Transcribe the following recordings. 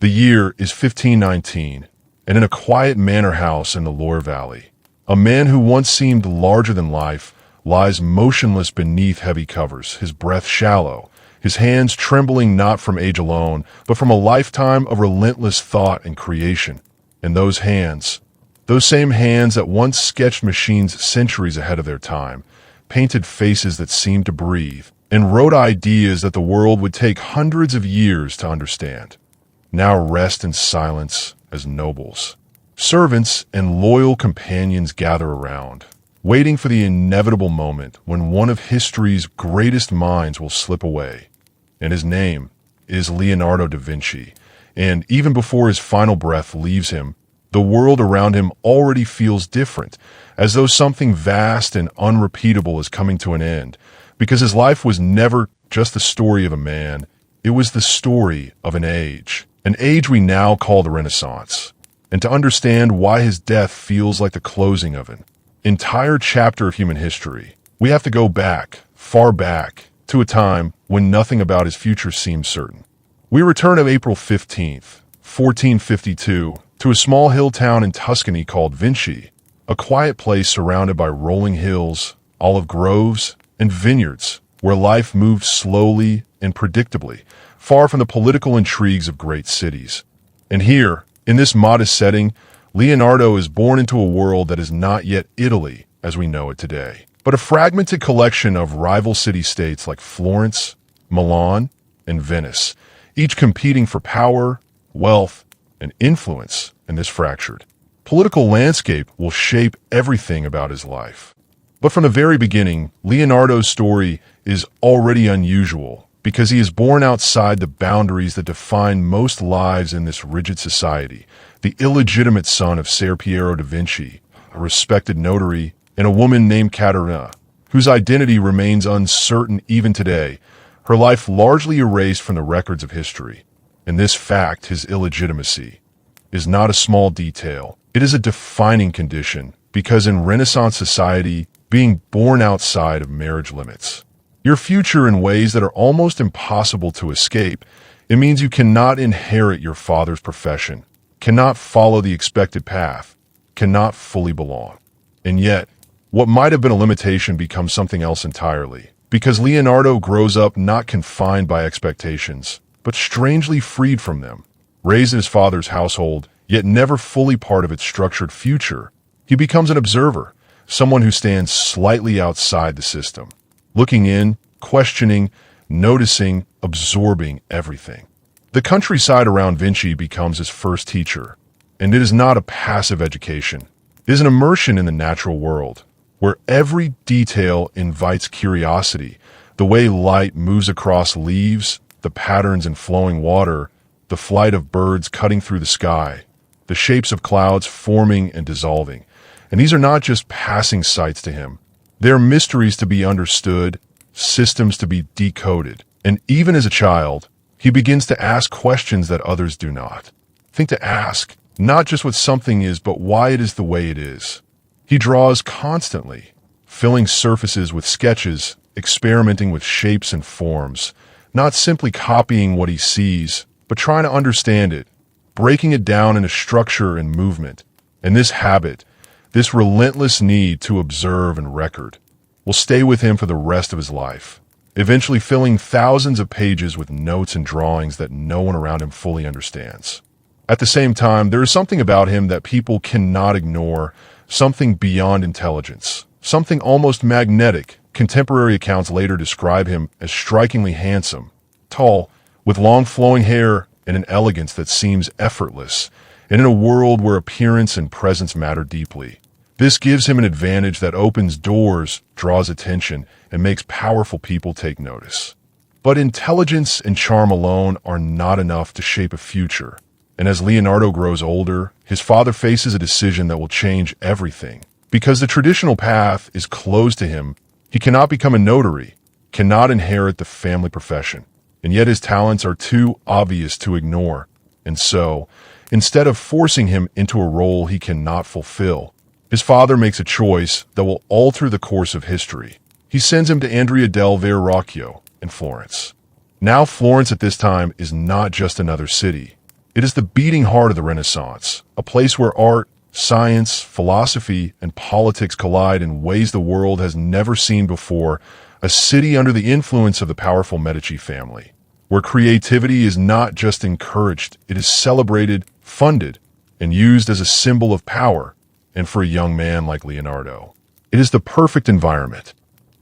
The year is 1519, and in a quiet manor house in the Loire Valley, a man who once seemed larger than life lies motionless beneath heavy covers, his breath shallow, his hands trembling not from age alone, but from a lifetime of relentless thought and creation. And those hands, those same hands that once sketched machines centuries ahead of their time, painted faces that seemed to breathe, and wrote ideas that the world would take hundreds of years to understand, now rest in silence as nobles. Servants and loyal companions gather around, waiting for the inevitable moment when one of history's greatest minds will slip away. And his name is Leonardo da Vinci, and even before his final breath leaves him, the world around him already feels different, as though something vast and unrepeatable is coming to an end, because his life was never just the story of a man, it was the story of an age we now call the Renaissance. And to understand why his death feels like the closing of an entire chapter of human history, we have to go back, far back, to a time when nothing about his future seemed certain. We return to April 15th, 1452, to a small hill town in Tuscany called Vinci, a quiet place surrounded by rolling hills, olive groves, and vineyards, where life moved slowly and predictably, far from the political intrigues of great cities. And here, in this modest setting, Leonardo is born into a world that is not yet Italy as we know it today, but a fragmented collection of rival city-states like Florence, Milan, and Venice, each competing for power, wealth, and influence in this fractured political landscape will shape everything about his life. But from the very beginning, Leonardo's story is already unusual because he is born outside the boundaries that define most lives in this rigid society, the illegitimate son of Ser Piero da Vinci, a respected notary, and a woman named Caterina, whose identity remains uncertain even today, her life largely erased from the records of history. And this fact, his illegitimacy, is not a small detail. It is a defining condition, because in Renaissance society, being born outside of marriage limits your future in ways that are almost impossible to escape. It means you cannot inherit your father's profession, cannot follow the expected path, cannot fully belong. And yet, what might have been a limitation becomes something else entirely, because Leonardo grows up not confined by expectations, but strangely freed from them. Raised in his father's household, yet never fully part of its structured future, he becomes an observer, someone who stands slightly outside the system, looking in, questioning, noticing, absorbing everything. The countryside around Vinci becomes his first teacher, and it is not a passive education. It is an immersion in the natural world, where every detail invites curiosity, the way light moves across leaves, the patterns in flowing water, the flight of birds cutting through the sky, the shapes of clouds forming and dissolving. And these are not just passing sights to him. They are mysteries to be understood, systems to be decoded. And even as a child, he begins to ask questions that others do not. Think to ask, not just what something is, but why it is the way it is. He draws constantly, filling surfaces with sketches, experimenting with shapes and forms, not simply copying what he sees, but trying to understand it, breaking it down into structure and movement. And this habit, this relentless need to observe and record, will stay with him for the rest of his life, eventually filling thousands of pages with notes and drawings that no one around him fully understands. At the same time, there is something about him that people cannot ignore, something beyond intelligence, something almost magnetic. Contemporary accounts later describe him as strikingly handsome, tall, with long flowing hair and an elegance that seems effortless, and in a world where appearance and presence matter deeply. This gives him an advantage that opens doors, draws attention, and makes powerful people take notice. But intelligence and charm alone are not enough to shape a future. And as Leonardo grows older, his father faces a decision that will change everything. Because the traditional path is closed to him, he cannot become a notary, cannot inherit the family profession. And yet his talents are too obvious to ignore. And so, instead of forcing him into a role he cannot fulfill, his father makes a choice that will alter the course of history. He sends him to Andrea del Verrocchio in Florence. Now Florence at this time is not just another city. It is the beating heart of the Renaissance, a place where art, science, philosophy, and politics collide in ways the world has never seen before, a city under the influence of the powerful Medici family, where creativity is not just encouraged, it is celebrated, funded, and used as a symbol of power, and for a young man like Leonardo. It is the perfect environment.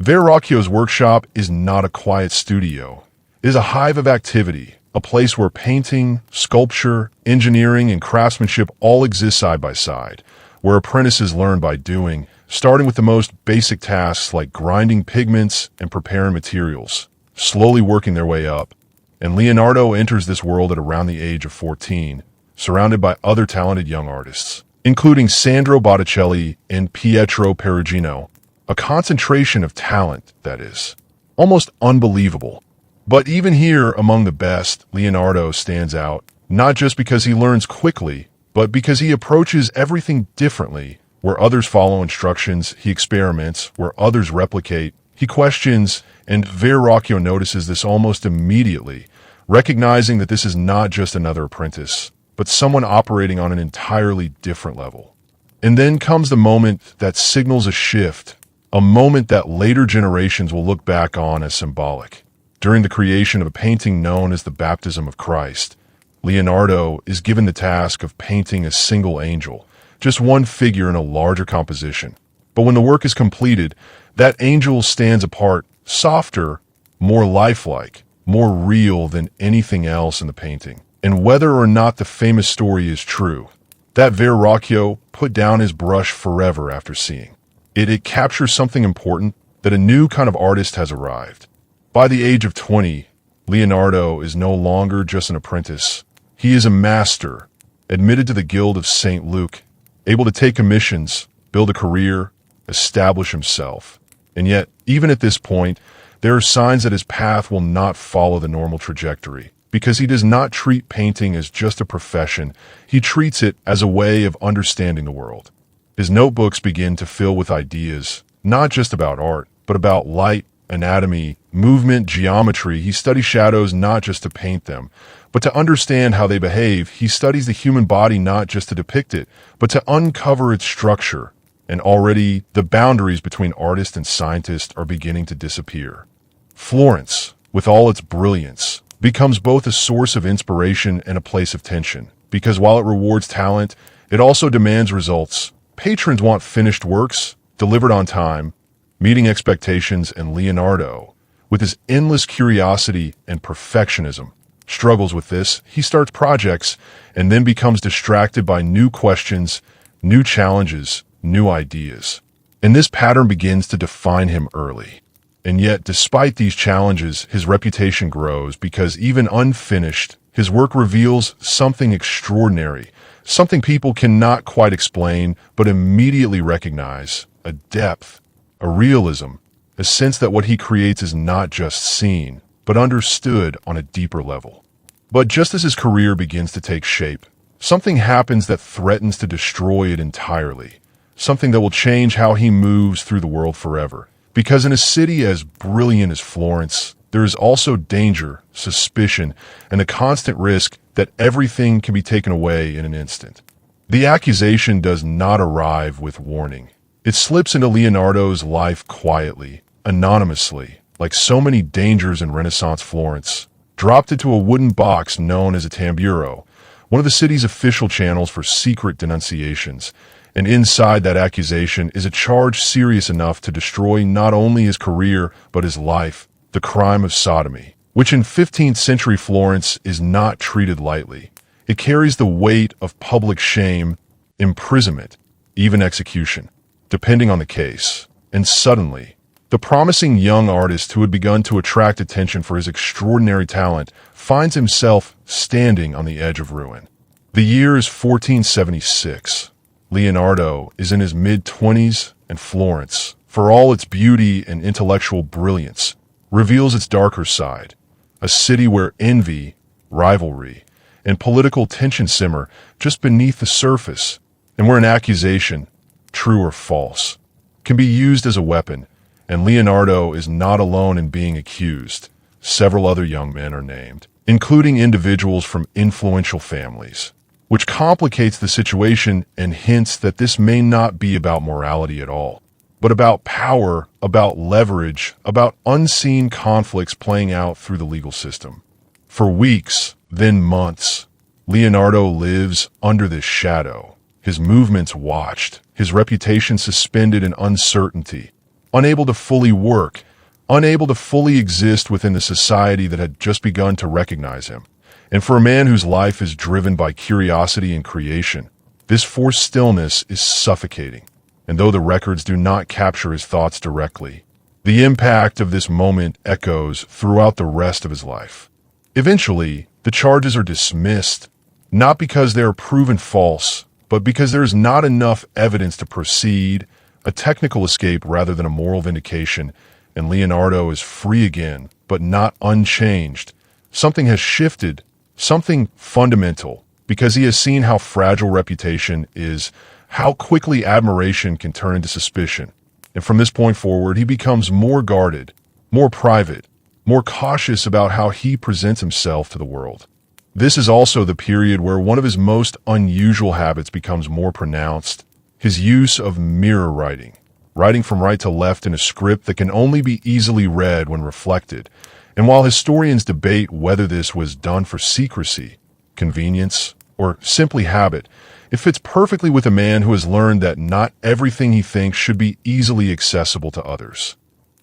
Verrocchio's workshop is not a quiet studio. It is a hive of activity, a place where painting, sculpture, engineering, and craftsmanship all exist side by side, where apprentices learn by doing, starting with the most basic tasks like grinding pigments and preparing materials, slowly working their way up. And Leonardo enters this world at around the age of 14, surrounded by other talented young artists, including Sandro Botticelli and Pietro Perugino, a concentration of talent, that is. Almost unbelievable. But even here, among the best, Leonardo stands out, not just because he learns quickly, but because he approaches everything differently. Where others follow instructions, he experiments. Where others replicate, he questions, and Verrocchio notices this almost immediately, recognizing that this is not just another apprentice, but someone operating on an entirely different level. And then comes the moment that signals a shift, a moment that later generations will look back on as symbolic. During the creation of a painting known as the Baptism of Christ, Leonardo is given the task of painting a single angel, just one figure in a larger composition. But when the work is completed, that angel stands apart, softer, more lifelike, more real than anything else in the painting. And whether or not the famous story is true, that Verrocchio put down his brush forever after seeing. It captures something important, that a new kind of artist has arrived. By the age of 20, Leonardo is no longer just an apprentice. He is a master, admitted to the Guild of St. Luke, able to take commissions, build a career, establish himself. And yet, even at this point, there are signs that his path will not follow the normal trajectory, because he does not treat painting as just a profession. He treats it as a way of understanding the world. His notebooks begin to fill with ideas, not just about art, but about light, anatomy, movement, geometry. He studies shadows not just to paint them, but to understand how they behave. He studies the human body not just to depict it, but to uncover its structure. And already, the boundaries between artist and scientist are beginning to disappear. Florence, with all its brilliance, becomes both a source of inspiration and a place of tension, because while it rewards talent, it also demands results. Patrons want finished works, delivered on time, meeting expectations, and Leonardo, with his endless curiosity and perfectionism, struggles with this. He starts projects and then becomes distracted by new questions, new challenges, new ideas. And this pattern begins to define him early. And yet, despite these challenges, his reputation grows because even unfinished, his work reveals something extraordinary, something people cannot quite explain but immediately recognize, a depth, a realism, a sense that what he creates is not just seen, but understood on a deeper level. But just as his career begins to take shape, something happens that threatens to destroy it entirely, something that will change how he moves through the world forever. Because in a city as brilliant as Florence, there is also danger, suspicion, and a constant risk that everything can be taken away in an instant. The accusation does not arrive with warning. It slips into Leonardo's life quietly, anonymously, like so many dangers in Renaissance Florence, dropped into a wooden box known as a tamburo, one of the city's official channels for secret denunciations. And inside that accusation is a charge serious enough to destroy not only his career, but his life, the crime of sodomy, which in 15th century Florence is not treated lightly. It carries the weight of public shame, imprisonment, even execution, depending on the case. And suddenly, the promising young artist who had begun to attract attention for his extraordinary talent finds himself standing on the edge of ruin. The year is 1476. Leonardo is in his mid-20s, and Florence, for all its beauty and intellectual brilliance, reveals its darker side, a city where envy, rivalry, and political tension simmer just beneath the surface, and where an accusation, true or false, can be used as a weapon. And Leonardo is not alone in being accused. Several other young men are named. including individuals from influential families, which complicates the situation and hints that this may not be about morality at all, but about power, about leverage, about unseen conflicts playing out through the legal system. For weeks, then months, Leonardo lives under this shadow, his movements watched, his reputation suspended in uncertainty, unable to fully work, unable to fully exist within the society that had just begun to recognize him. And for a man whose life is driven by curiosity and creation, this forced stillness is suffocating. And though the records do not capture his thoughts directly, the impact of this moment echoes throughout the rest of his life. Eventually, the charges are dismissed, not because they are proven false, but because there is not enough evidence to proceed, a technical escape rather than a moral vindication, and Leonardo is free again, but not unchanged. Something has shifted, something fundamental, because he has seen how fragile reputation is, how quickly admiration can turn into suspicion. And from this point forward, he becomes more guarded, more private, more cautious about how he presents himself to the world. This is also the period where one of his most unusual habits becomes more pronounced, his use of mirror writing, writing from right to left in a script that can only be easily read when reflected. And while historians debate whether this was done for secrecy, convenience, or simply habit, it fits perfectly with a man who has learned that not everything he thinks should be easily accessible to others.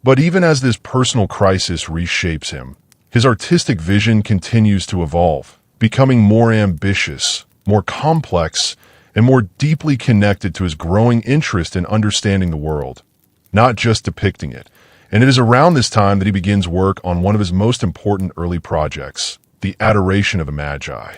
But even as this personal crisis reshapes him, his artistic vision continues to evolve, becoming more ambitious, more complex, and more deeply connected to his growing interest in understanding the world, not just depicting it. And it is around this time that he begins work on one of his most important early projects, the Adoration of the Magi.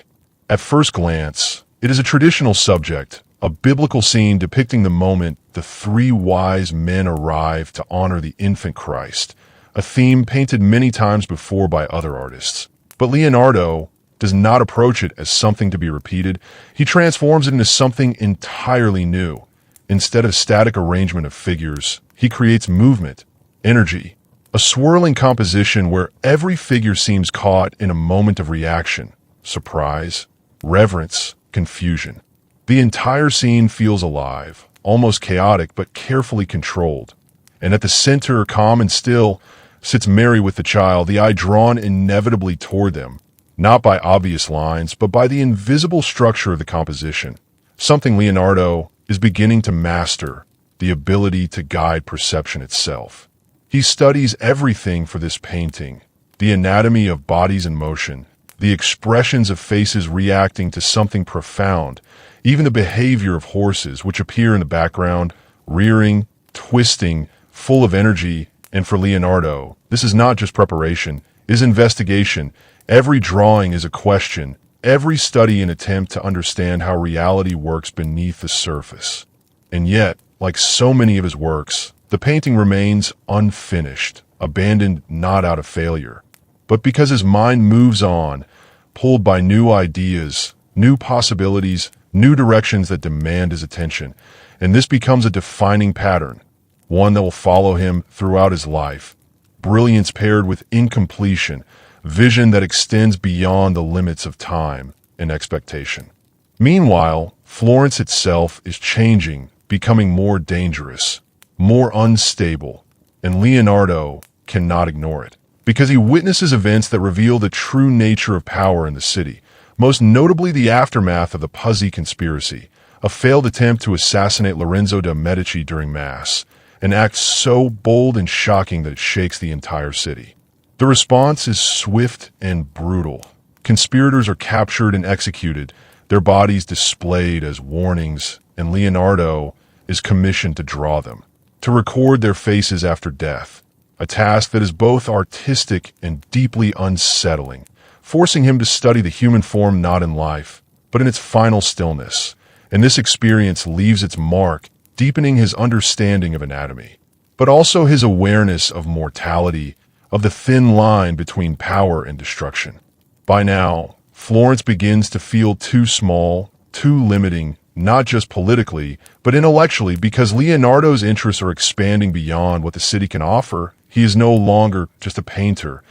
At first glance, it is a traditional subject, a biblical scene depicting the moment the three wise men arrive to honor the infant Christ, a theme painted many times before by other artists. But Leonardo does not approach it as something to be repeated. He transforms it into something entirely new. Instead of static arrangement of figures, he creates movement, energy, a swirling composition where every figure seems caught in a moment of reaction, surprise, reverence, confusion. The entire scene feels alive, almost chaotic but carefully controlled. And at the center, calm and still, sits Mary with the child, the eye drawn inevitably toward them, not by obvious lines, but by the invisible structure of the composition. Something Leonardo is beginning to master, the ability to guide perception itself. He studies everything for this painting, the anatomy of bodies in motion, the expressions of faces reacting to something profound, even the behavior of horses which appear in the background, rearing, twisting, full of energy. And for Leonardo, this is not just preparation, it is investigation. Every drawing is a question, every study an attempt to understand how reality works beneath the surface. And yet, like so many of his works, the painting remains unfinished, abandoned not out of failure, but because his mind moves on, pulled by new ideas, new possibilities, new directions that demand his attention. And this becomes a defining pattern, one that will follow him throughout his life. Brilliance paired with incompletion, vision that extends beyond the limits of time and expectation. Meanwhile, Florence itself is changing, becoming more dangerous, more unstable, and Leonardo cannot ignore it, because he witnesses events that reveal the true nature of power in the city, most notably the aftermath of the Puzzi conspiracy, a failed attempt to assassinate Lorenzo de' Medici during Mass, an act so bold and shocking that it shakes the entire city. The response is swift and brutal. Conspirators are captured and executed, their bodies displayed as warnings, and Leonardo is commissioned to draw them, to record their faces after death, a task that is both artistic and deeply unsettling, forcing him to study the human form not in life, but in its final stillness. And this experience leaves its mark, deepening his understanding of anatomy, but also his awareness of mortality, of the thin line between power and destruction. By now, Florence begins to feel too small, too limiting, not just politically, but intellectually, because Leonardo's interests are expanding beyond what the city can offer. He is no longer just a painter.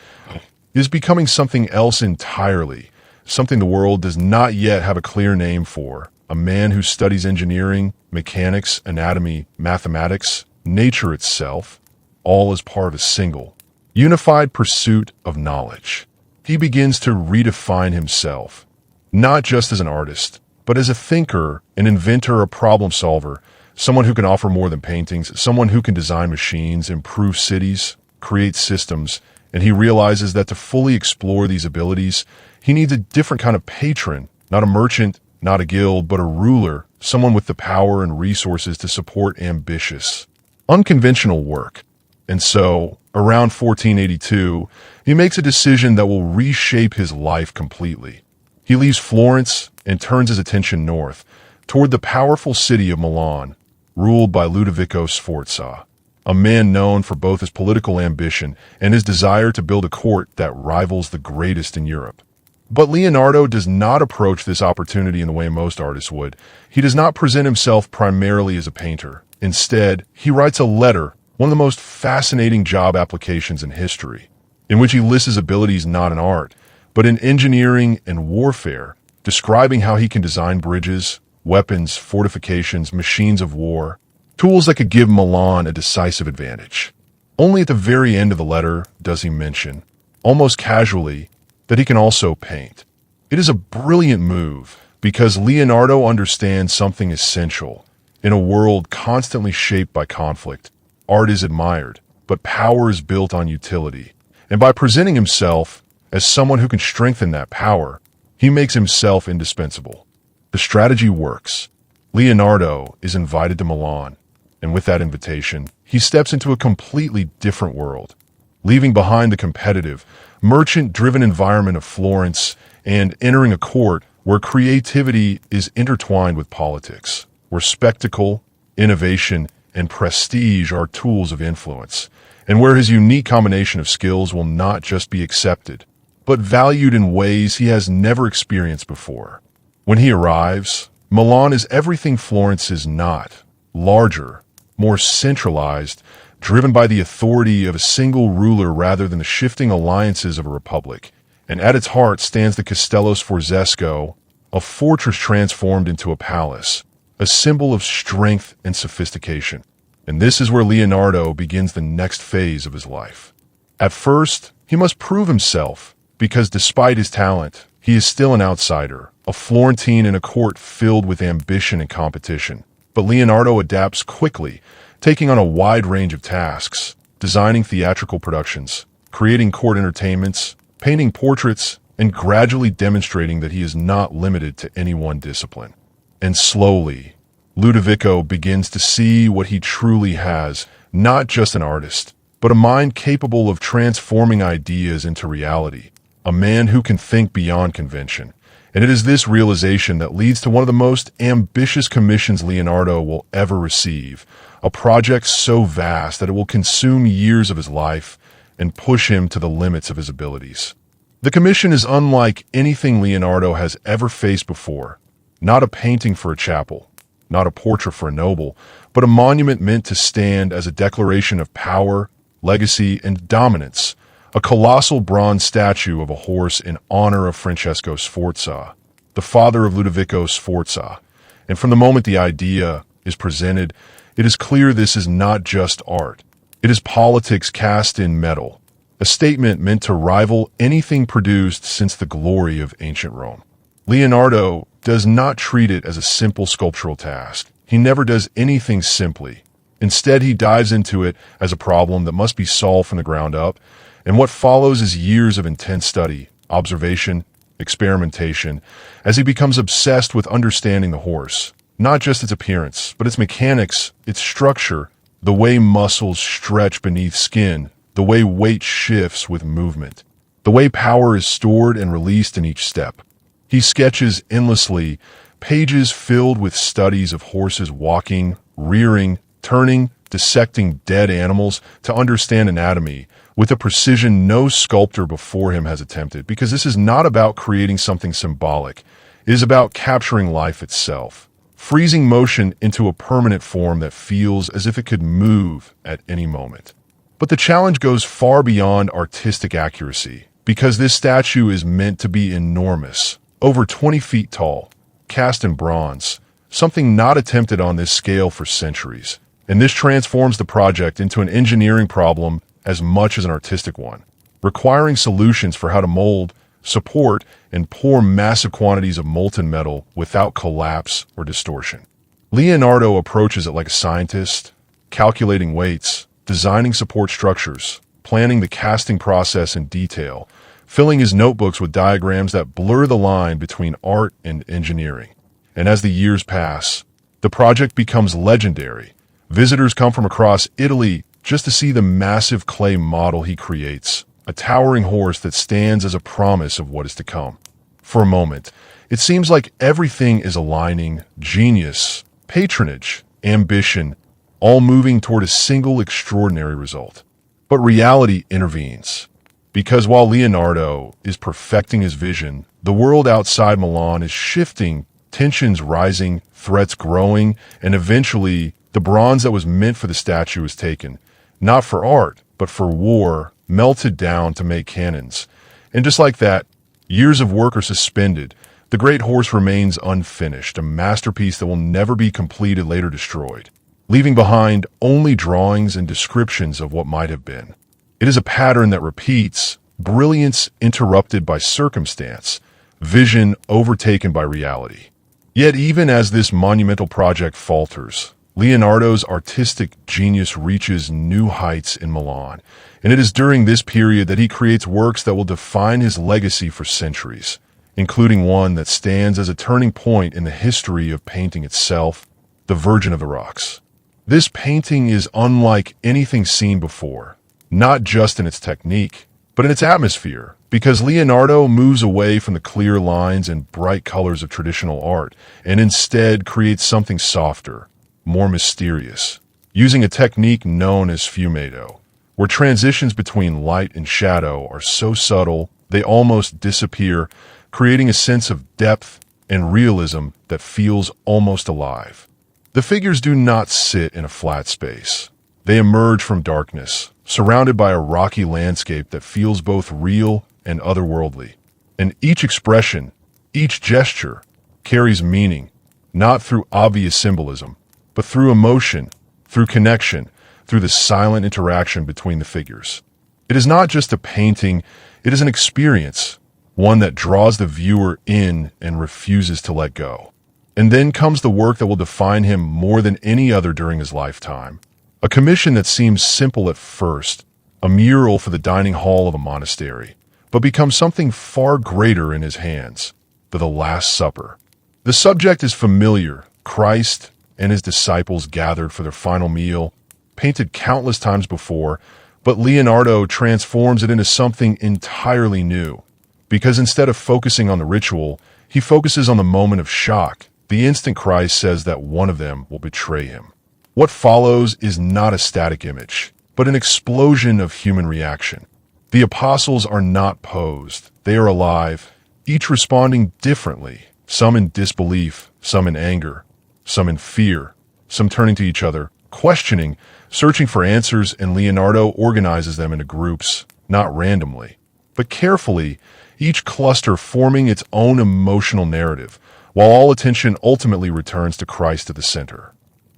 is becoming something else entirely, something the world does not yet have a clear name for. A man who studies engineering, mechanics, anatomy, mathematics, nature itself, all as part of a single, unified pursuit of knowledge. He begins to redefine himself, not just as an artist, but as a thinker, an inventor, a problem solver, someone who can offer more than paintings, someone who can design machines, improve cities, create systems, and he realizes that to fully explore these abilities, he needs a different kind of patron, not a merchant, not a guild, but a ruler, someone with the power and resources to support ambitious, unconventional work. And so, around 1482, he makes a decision that will reshape his life completely. He leaves Florence and turns his attention north, toward the powerful city of Milan, ruled by Ludovico Sforza, a man known for both his political ambition and his desire to build a court that rivals the greatest in Europe. But Leonardo does not approach this opportunity in the way most artists would. He does not present himself primarily as a painter. Instead, he writes a letter, one of the most fascinating job applications in history, in which he lists his abilities not in art, but in engineering and warfare, describing how he can design bridges, weapons, fortifications, machines of war, tools that could give Milan a decisive advantage. Only at the very end of the letter does he mention, almost casually, that he can also paint. It is a brilliant move because Leonardo understands something essential. In a world constantly shaped by conflict, art is admired, but power is built on utility. And by presenting himself as someone who can strengthen that power, he makes himself indispensable. The strategy works. Leonardo is invited to Milan, and with that invitation, he steps into a completely different world, leaving behind the competitive, merchant-driven environment of Florence and entering a court where creativity is intertwined with politics, where spectacle, innovation, and prestige are tools of influence, and where his unique combination of skills will not just be accepted, but valued in ways he has never experienced before. When he arrives, Milan is everything Florence is not: larger, more centralized, driven by the authority of a single ruler rather than the shifting alliances of a republic. And at its heart stands the Castello Sforzesco, a fortress transformed into a palace, a symbol of strength and sophistication. And this is where Leonardo begins the next phase of his life. At first, he must prove himself, because despite his talent, he is still an outsider, a Florentine in a court filled with ambition and competition. But Leonardo adapts quickly, taking on a wide range of tasks, designing theatrical productions, creating court entertainments, painting portraits, and gradually demonstrating that he is not limited to any one discipline. And slowly, Ludovico begins to see what he truly has, not just an artist, but a mind capable of transforming ideas into reality, a man who can think beyond convention. And it is this realization that leads to one of the most ambitious commissions Leonardo will ever receive, a project so vast that it will consume years of his life and push him to the limits of his abilities. The commission is unlike anything Leonardo has ever faced before. Not a painting for a chapel, not a portrait for a noble, but a monument meant to stand as a declaration of power, legacy, and dominance, a colossal bronze statue of a horse in honor of Francesco Sforza, the father of Ludovico Sforza. And from the moment the idea is presented, it is clear this is not just art. It is politics cast in metal, a statement meant to rival anything produced since the glory of ancient Rome. Leonardo does not treat it as a simple sculptural task. He never does anything simply. Instead, he dives into it as a problem that must be solved from the ground up, and what follows is years of intense study, observation, experimentation, as he becomes obsessed with understanding the horse. Not just its appearance, but its mechanics, its structure, the way muscles stretch beneath skin, the way weight shifts with movement, the way power is stored and released in each step. He sketches endlessly, pages filled with studies of horses walking, rearing, turning, dissecting dead animals to understand anatomy with a precision no sculptor before him has attempted, because this is not about creating something symbolic. It is about capturing life itself, freezing motion into a permanent form that feels as if it could move at any moment. But the challenge goes far beyond artistic accuracy. because this statue is meant to be enormous, over 20 feet tall, cast in bronze, something not attempted on this scale for centuries. And this transforms the project into an engineering problem as much as an artistic one, requiring solutions for how to mold, support, and pour massive quantities of molten metal without collapse or distortion. Leonardo approaches it like a scientist, calculating weights, designing support structures, planning the casting process in detail, filling his notebooks with diagrams that blur the line between art and engineering. And as the years pass, the project becomes legendary. Visitors come from across Italy just to see the massive clay model he creates, a towering horse that stands as a promise of what is to come. For a moment, it seems like everything is aligning: genius, patronage, ambition, all moving toward a single extraordinary result. But reality intervenes. Because while Leonardo is perfecting his vision, the world outside Milan is shifting, tensions rising, threats growing, and eventually the bronze that was meant for the statue is taken, not for art, but for war, melted down to make cannons. And just like that, years of work are suspended. The great horse remains unfinished, a masterpiece that will never be completed, later destroyed, leaving behind only drawings and descriptions of what might have been. It is a pattern that repeats: brilliance interrupted by circumstance, vision overtaken by reality. Yet even as this monumental project falters, Leonardo's artistic genius reaches new heights in Milan, and it is during this period that he creates works that will define his legacy for centuries, including one that stands as a turning point in the history of painting itself, the Virgin of the Rocks. This painting is unlike anything seen before, not just in its technique, but in its atmosphere, because Leonardo moves away from the clear lines and bright colors of traditional art and instead creates something softer, more mysterious, using a technique known as sfumato, where transitions between light and shadow are so subtle they almost disappear, creating a sense of depth and realism that feels almost alive. The figures do not sit in a flat space. They emerge from darkness, surrounded by a rocky landscape that feels both real and otherworldly. And each expression, each gesture, carries meaning, not through obvious symbolism, but through emotion, through connection, through the silent interaction between the figures. It is not just a painting, it is an experience, one that draws the viewer in and refuses to let go. And then comes the work that will define him more than any other during his lifetime. A commission that seems simple at first, a mural for the dining hall of a monastery, but becomes something far greater in his hands: the Last Supper. The subject is familiar: Christ and his disciples gathered for their final meal, painted countless times before, but Leonardo transforms it into something entirely new. Because instead of focusing on the ritual, he focuses on the moment of shock, the instant Christ says that one of them will betray him. What follows is not a static image, but an explosion of human reaction. The apostles are not posed, they are alive, each responding differently, some in disbelief, some in anger, some in fear, some turning to each other, questioning, searching for answers, and Leonardo organizes them into groups, not randomly, but carefully, each cluster forming its own emotional narrative, while all attention ultimately returns to Christ at the center.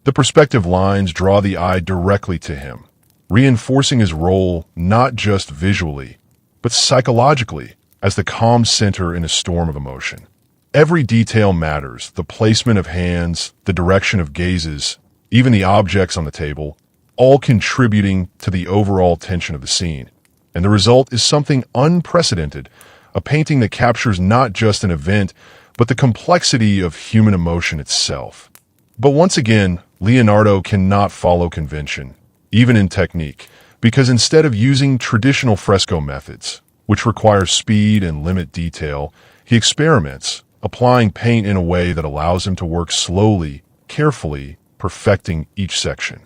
The perspective lines draw the eye directly to him, reinforcing his role not just visually, but psychologically as the calm center in a storm of emotion. Every detail matters: the placement of hands, the direction of gazes, even the objects on the table, all contributing to the overall tension of the scene. And the result is something unprecedented, a painting that captures not just an event, but the complexity of human emotion itself. But once again, Leonardo cannot follow convention, even in technique, because instead of using traditional fresco methods, which require speed and limit detail, he experiments, applying paint in a way that allows him to work slowly, carefully, perfecting each section.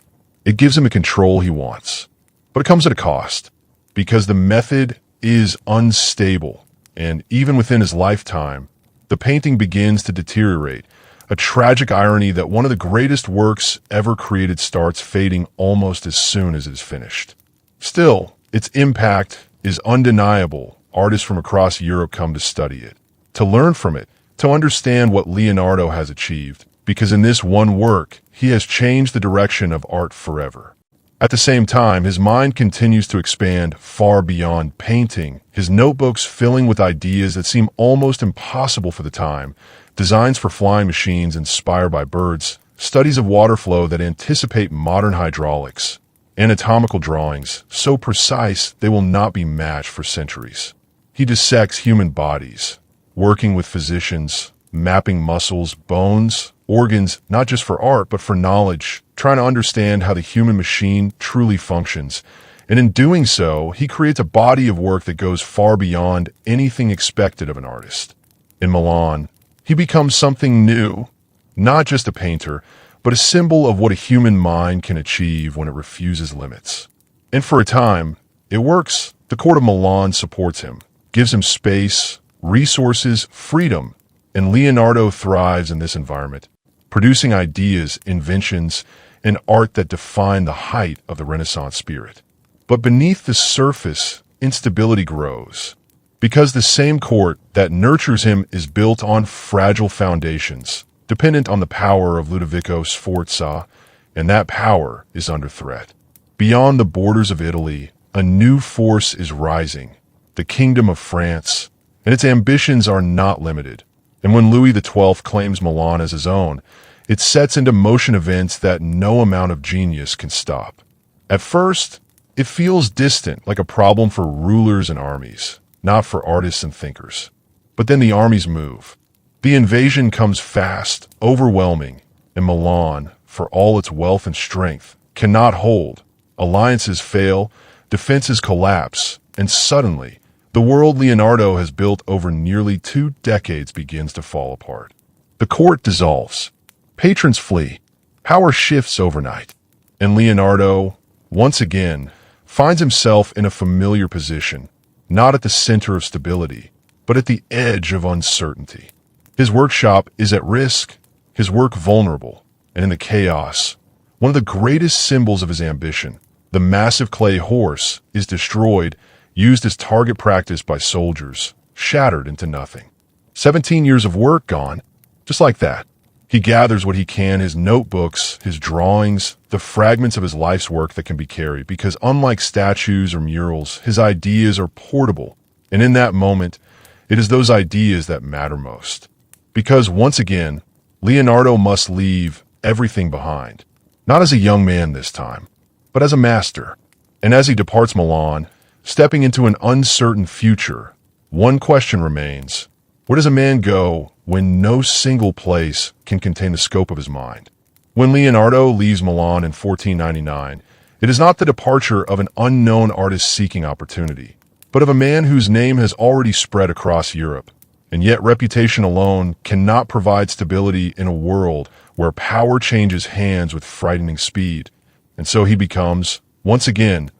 It gives him the control he wants, but it comes at a cost, because the method is unstable, and even within his lifetime, the painting begins to deteriorate, a tragic irony that one of the greatest works ever created starts fading almost as soon as it is finished. Still, its impact is undeniable, artists from across Europe come to study it, to learn from it, to understand what Leonardo has achieved, because in this one work, he has changed the direction of art forever. At the same time, his mind continues to expand far beyond painting, his notebooks filling with ideas that seem almost impossible for the time, designs for flying machines inspired by birds, studies of water flow that anticipate modern hydraulics, anatomical drawings so precise they will not be matched for centuries. He dissects human bodies, working with physicians, mapping muscles, bones, organs, not just for art, but for knowledge, trying to understand how the human machine truly functions. And in doing so, he creates a body of work that goes far beyond anything expected of an artist. In Milan, he becomes something new, not just a painter, but a symbol of what a human mind can achieve when it refuses limits. And for a time, it works. The court of Milan supports him, gives him space, resources, freedom, and Leonardo thrives in this environment, producing ideas, inventions, and art that define the height of the Renaissance spirit. But beneath the surface, instability grows, because the same court that nurtures him is built on fragile foundations, dependent on the power of Ludovico Sforza, and that power is under threat. Beyond the borders of Italy, a new force is rising, the Kingdom of France, and its ambitions are not limited. And when Louis XII claims Milan as his own, it sets into motion events that no amount of genius can stop. At first, it feels distant, like a problem for rulers and armies, not for artists and thinkers. But then the armies move. The invasion comes fast, overwhelming, and Milan, for all its wealth and strength, cannot hold. Alliances fail, defenses collapse, and suddenly, the world Leonardo has built over nearly 2 decades begins to fall apart. The court dissolves. Patrons flee. Power shifts overnight. And Leonardo, once again, finds himself in a familiar position, not at the center of stability, but at the edge of uncertainty. His workshop is at risk, his work vulnerable, and in the chaos, one of the greatest symbols of his ambition, the massive clay horse, is destroyed, used as target practice by soldiers, shattered into nothing. 17 years of work gone, just like that. He gathers what he can, his notebooks, his drawings, the fragments of his life's work that can be carried, because unlike statues or murals, his ideas are portable. And in that moment, it is those ideas that matter most. Because once again, Leonardo must leave everything behind. Not as a young man this time, but as a master. And as he departs Milan, stepping into an uncertain future, one question remains. Where does a man go when no single place can contain the scope of his mind? When Leonardo leaves Milan in 1499, it is not the departure of an unknown artist seeking opportunity, but of a man whose name has already spread across Europe. And yet reputation alone cannot provide stability in a world where power changes hands with frightening speed. And so he becomes, once again,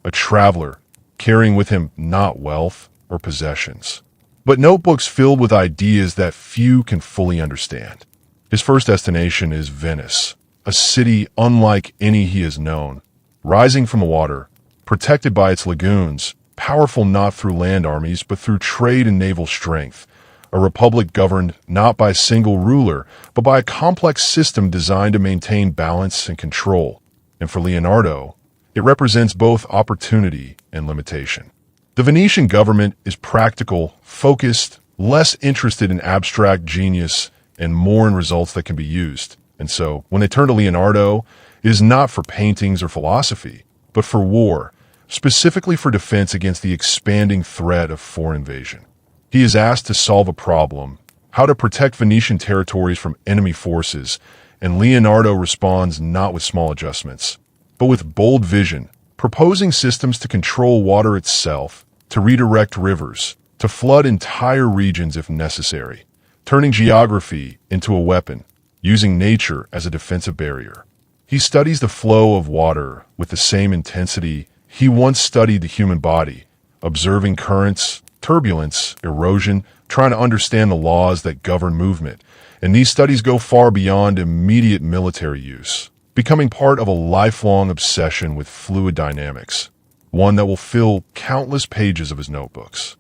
a traveler, carrying with him not wealth or possessions, but notebooks filled with ideas that few can fully understand. His first destination is Venice, a city unlike any he has known, rising from the water, protected by its lagoons, powerful not through land armies but through trade and naval strength, a republic governed not by a single ruler, but by a complex system designed to maintain balance and control. And for Leonardo, it represents both opportunity and limitation. The Venetian government is practical, focused, less interested in abstract genius, and more in results that can be used. And so, when they turn to Leonardo, it is not for paintings or philosophy, but for war, specifically for defense against the expanding threat of foreign invasion. He is asked to solve a problem, how to protect Venetian territories from enemy forces, and Leonardo responds not with small adjustments, but with bold vision, proposing systems to control water itself, to redirect rivers, to flood entire regions if necessary, turning geography into a weapon, using nature as a defensive barrier. He studies the flow of water with the same intensity he once studied the human body, observing currents, turbulence, erosion, trying to understand the laws that govern movement. And these studies go far beyond immediate military use, becoming part of a lifelong obsession with fluid dynamics, one that will fill countless pages of his notebooks.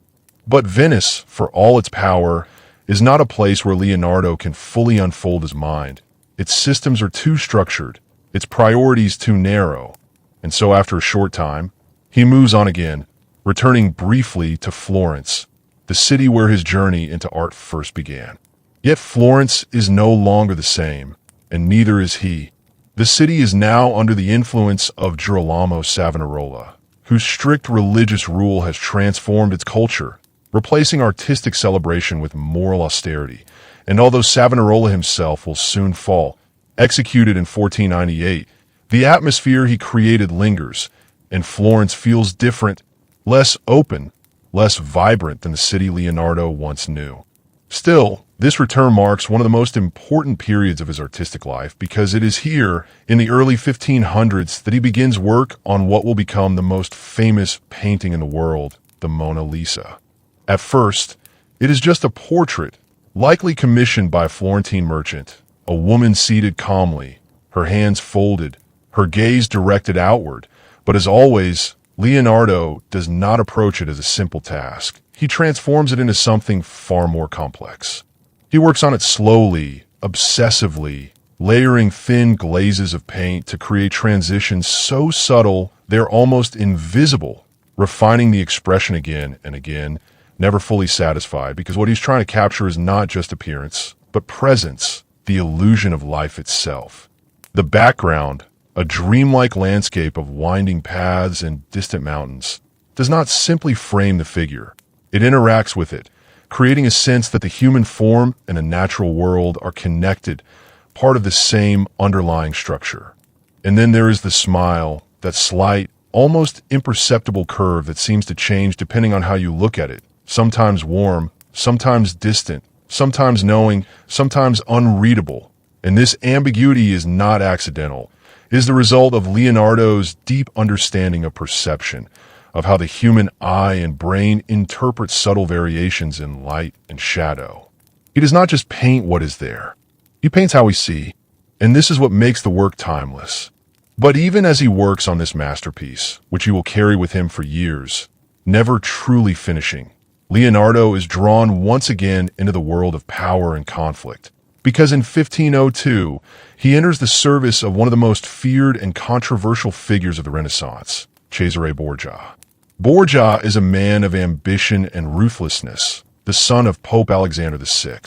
But Venice, for all its power, is not a place where Leonardo can fully unfold his mind. Its systems are too structured, its priorities too narrow, and so after a short time, he moves on again, returning briefly to Florence, the city where his journey into art first began. Yet Florence is no longer the same, and neither is he. The city is now under the influence of Girolamo Savonarola, whose strict religious rule has transformed its culture, replacing artistic celebration with moral austerity. And although Savonarola himself will soon fall, executed in 1498, the atmosphere he created lingers, and Florence feels different, less open, less vibrant than the city Leonardo once knew. Still, this return marks one of the most important periods of his artistic life because it is here, in the early 1500s, that he begins work on what will become the most famous painting in the world, the Mona Lisa. At first, it is just a portrait, likely commissioned by a Florentine merchant, a woman seated calmly, her hands folded, her gaze directed outward. But as always, Leonardo does not approach it as a simple task. He transforms it into something far more complex. He works on it slowly, obsessively, layering thin glazes of paint to create transitions so subtle they're almost invisible, refining the expression again and again, never fully satisfied, because what he's trying to capture is not just appearance, but presence, the illusion of life itself. The background, a dreamlike landscape of winding paths and distant mountains, does not simply frame the figure. It interacts with it, creating a sense that the human form and a natural world are connected, part of the same underlying structure. And then there is the smile, that slight, almost imperceptible curve that seems to change depending on how you look at it, sometimes warm, sometimes distant, sometimes knowing, sometimes unreadable. And this ambiguity is not accidental. It is the result of Leonardo's deep understanding of perception, of how the human eye and brain interpret subtle variations in light and shadow. He does not just paint what is there. He paints how we see, and this is what makes the work timeless. But even as he works on this masterpiece, which he will carry with him for years, never truly finishing, Leonardo is drawn once again into the world of power and conflict, because in 1502, he enters the service of one of the most feared and controversial figures of the Renaissance, Cesare Borgia. Borgia is a man of ambition and ruthlessness, the son of Pope Alexander VI,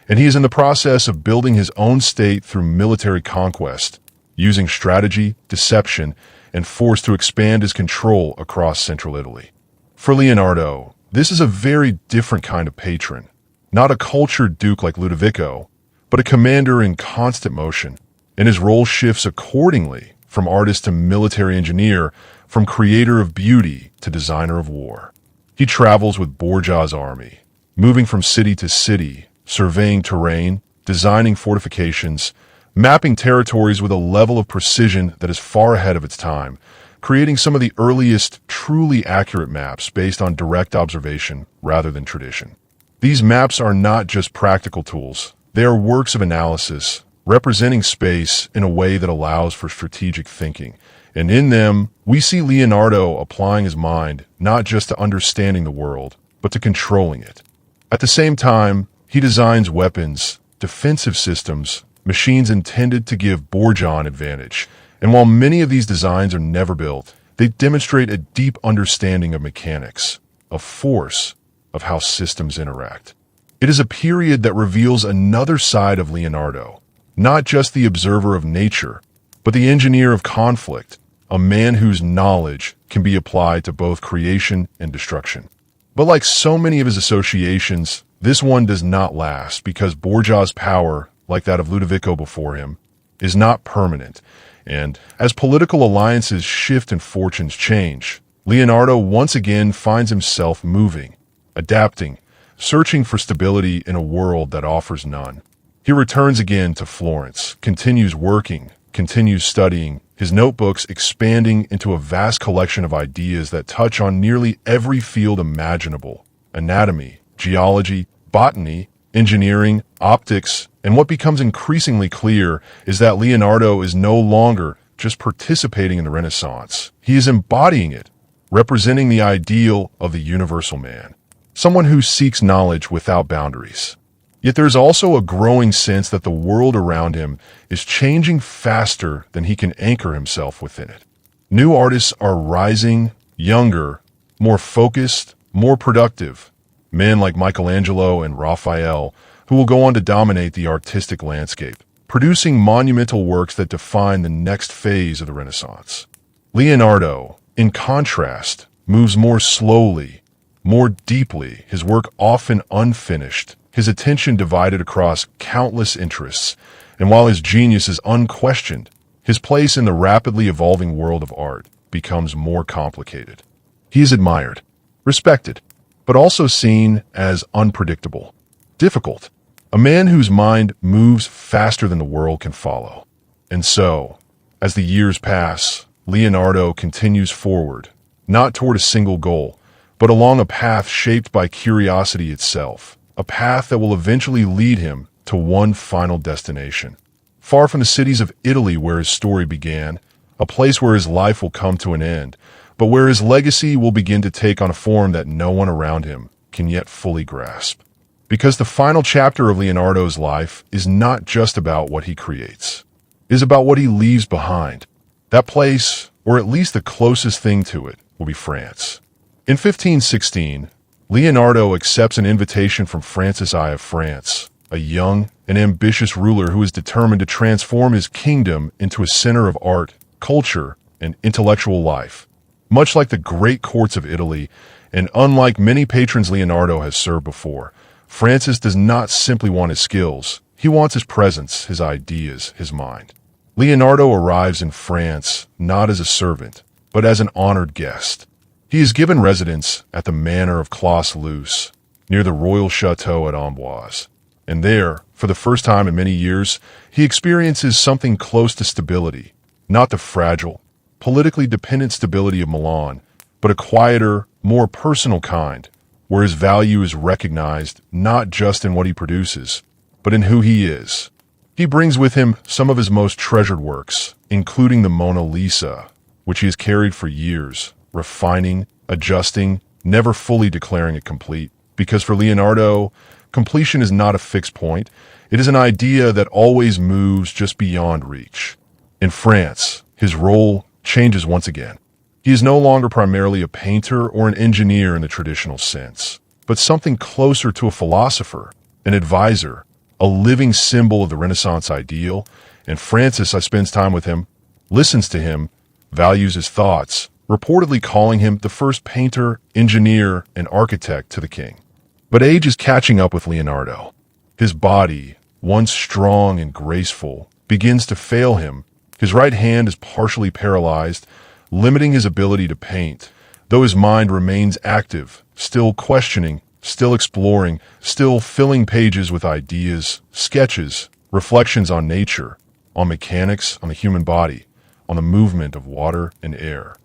and he is in the process of building his own state through military conquest, using strategy, deception, and force to expand his control across central Italy. For Leonardo, this is a very different kind of patron, not a cultured duke like Ludovico, but a commander in constant motion, and his role shifts accordingly from artist to military engineer, from creator of beauty to designer of war. He travels with Borgia's army, moving from city to city, surveying terrain, designing fortifications, mapping territories with a level of precision that is far ahead of its time, creating some of the earliest truly accurate maps based on direct observation rather than tradition. These maps are not just practical tools. They are works of analysis, representing space in a way that allows for strategic thinking. And in them, we see Leonardo applying his mind not just to understanding the world, but to controlling it. At the same time, he designs weapons, defensive systems, machines intended to give Borgia an advantage. And while many of these designs are never built, they demonstrate a deep understanding of mechanics, of force, of how systems interact. It is a period that reveals another side of Leonardo, not just the observer of nature, but the engineer of conflict, a man whose knowledge can be applied to both creation and destruction. But like so many of his associations, this one does not last because Borgia's power, like that of Ludovico before him, is not permanent. And as political alliances shift and fortunes change, Leonardo once again finds himself moving, adapting, searching for stability in a world that offers none. He returns again to Florence, continues working, continues studying, his notebooks expanding into a vast collection of ideas that touch on nearly every field imaginable: anatomy, geology, botany, engineering, optics, and what becomes increasingly clear is that Leonardo is no longer just participating in the Renaissance. He is embodying it, representing the ideal of the universal man. someone who seeks knowledge without boundaries. Yet there's also a growing sense that the world around him is changing faster than he can anchor himself within it. New artists are rising, younger, more focused, more productive. Men like Michelangelo and Raphael, who will go on to dominate the artistic landscape, producing monumental works that define the next phase of the Renaissance. Leonardo, in contrast, moves more slowly, more deeply, his work often unfinished, his attention divided across countless interests, and while his genius is unquestioned, his place in the rapidly evolving world of art becomes more complicated. He is admired, respected, but also seen as unpredictable, difficult, a man whose mind moves faster than the world can follow. And so, as the years pass, Leonardo continues forward, not toward a single goal, but along a path shaped by curiosity itself, a path that will eventually lead him to one final destination. Far from the cities of Italy where his story began, a place where his life will come to an end, but where his legacy will begin to take on a form that no one around him can yet fully grasp. Because the final chapter of Leonardo's life is not just about what he creates. It is about what he leaves behind. That place, or at least the closest thing to it, will be France. In 1516, Leonardo accepts an invitation from Francis I of France, a young and ambitious ruler who is determined to transform his kingdom into a center of art, culture, and intellectual life. Much like the great courts of Italy, and unlike many patrons Leonardo has served before, Francis does not simply want his skills. He wants his presence, his ideas, his mind. Leonardo arrives in France not as a servant, but as an honored guest. He is given residence at the manor of Claus-Luz, near the royal chateau at Amboise. And there, for the first time in many years, he experiences something close to stability, not the fragile, politically dependent stability of Milan, but a quieter, more personal kind, where his value is recognized not just in what he produces, but in who he is. He brings with him some of his most treasured works, including the Mona Lisa, which he has carried for years, refining, adjusting, never fully declaring it complete. Because for Leonardo, completion is not a fixed point. It is an idea that always moves just beyond reach. In France, his role changes once again. He is no longer primarily a painter or an engineer in the traditional sense, but something closer to a philosopher, an advisor, a living symbol of the Renaissance ideal. And Francis spends time with him, listens to him, values his thoughts, reportedly calling him the first painter, engineer, and architect to the king. But age is catching up with Leonardo. His body, once strong and graceful, begins to fail him. His right hand is partially paralyzed, limiting his ability to paint, though his mind remains active, still questioning, still exploring, still filling pages with ideas, sketches, reflections on nature, on mechanics, on the human body, on the movement of water and air.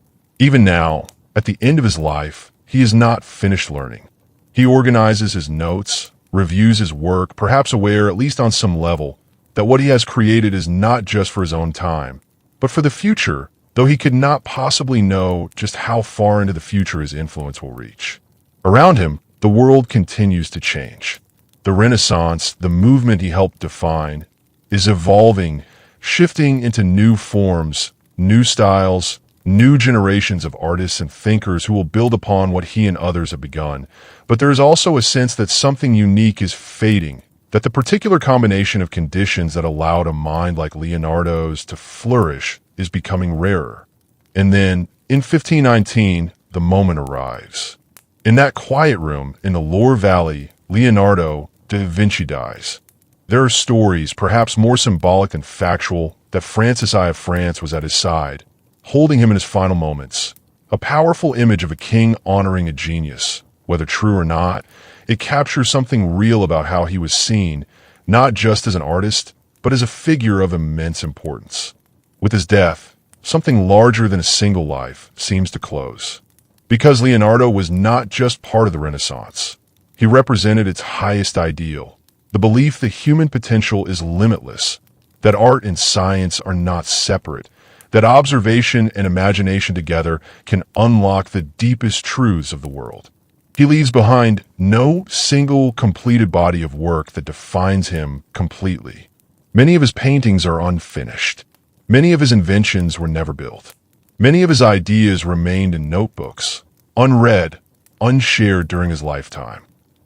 Even now, at the end of his life, he is not finished learning. He organizes his notes, reviews his work, perhaps aware, at least on some level, that what he has created is not just for his own time, but for the future, though he could not possibly know just how far into the future his influence will reach. Around him, the world continues to change. The Renaissance, the movement he helped define, is evolving, shifting into new forms, new styles, new generations of artists and thinkers who will build upon what he and others have begun. But there is also a sense that something unique is fading, that the particular combination of conditions that allowed a mind like Leonardo's to flourish is becoming rarer. And then, in 1519, the moment arrives. In that quiet room in the Loire Valley, Leonardo da Vinci dies. There are stories, perhaps more symbolic than factual, that Francis I of France was at his side, holding him in his final moments. A powerful image of a king honoring a genius. Whether true or not, it captures something real about how he was seen, not just as an artist, but as a figure of immense importance. With his death, something larger than a single life seems to close. Because Leonardo was not just part of the Renaissance. He represented its highest ideal, the belief that human potential is limitless, that art and science are not separate, that observation and imagination together can unlock the deepest truths of the world. He leaves behind no single completed body of work that defines him completely. Many of his paintings are unfinished. Many of his inventions were never built. Many of his ideas remained in notebooks, unread, unshared during his lifetime.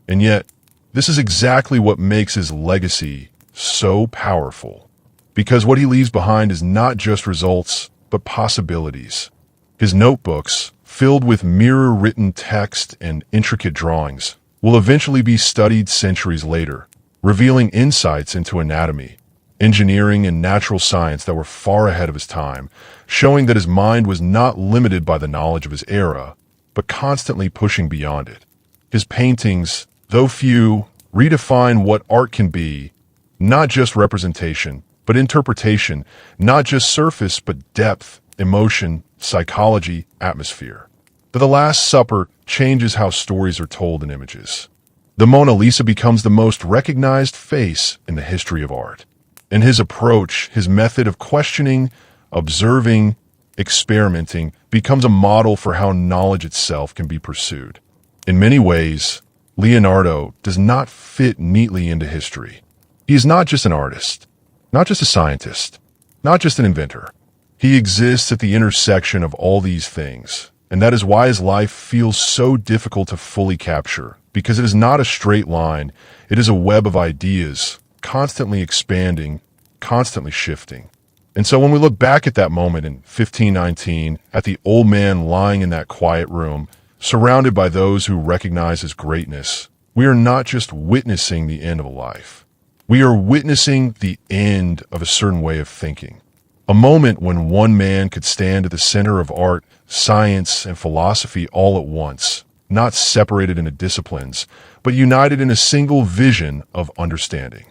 And yet, this is exactly what makes his legacy so powerful. Because what he leaves behind is not just results, but possibilities. His notebooks, filled with mirror-written text and intricate drawings, will eventually be studied centuries later, revealing insights into anatomy, engineering, and natural science that were far ahead of his time, showing that his mind was not limited by the knowledge of his era, but constantly pushing beyond it. His paintings, though few, redefine what art can be, not just representation, but interpretation, not just surface, but depth, emotion, psychology, atmosphere. The Last Supper changes how stories are told in images. The Mona Lisa becomes the most recognized face in the history of art. And his approach, his method of questioning, observing, experimenting, becomes a model for how knowledge itself can be pursued. In many ways, Leonardo does not fit neatly into history. He is not just an artist, not just a scientist, not just an inventor. He exists at the intersection of all these things, and that is why his life feels so difficult to fully capture, because it is not a straight line, it is a web of ideas, constantly expanding, constantly shifting. And so when we look back at that moment in 1519, at the old man lying in that quiet room, surrounded by those who recognize his greatness, we are not just witnessing the end of a life. We are witnessing the end of a certain way of thinking. A moment when one man could stand at the center of art, science, and philosophy all at once, not separated into disciplines, but united in a single vision of understanding.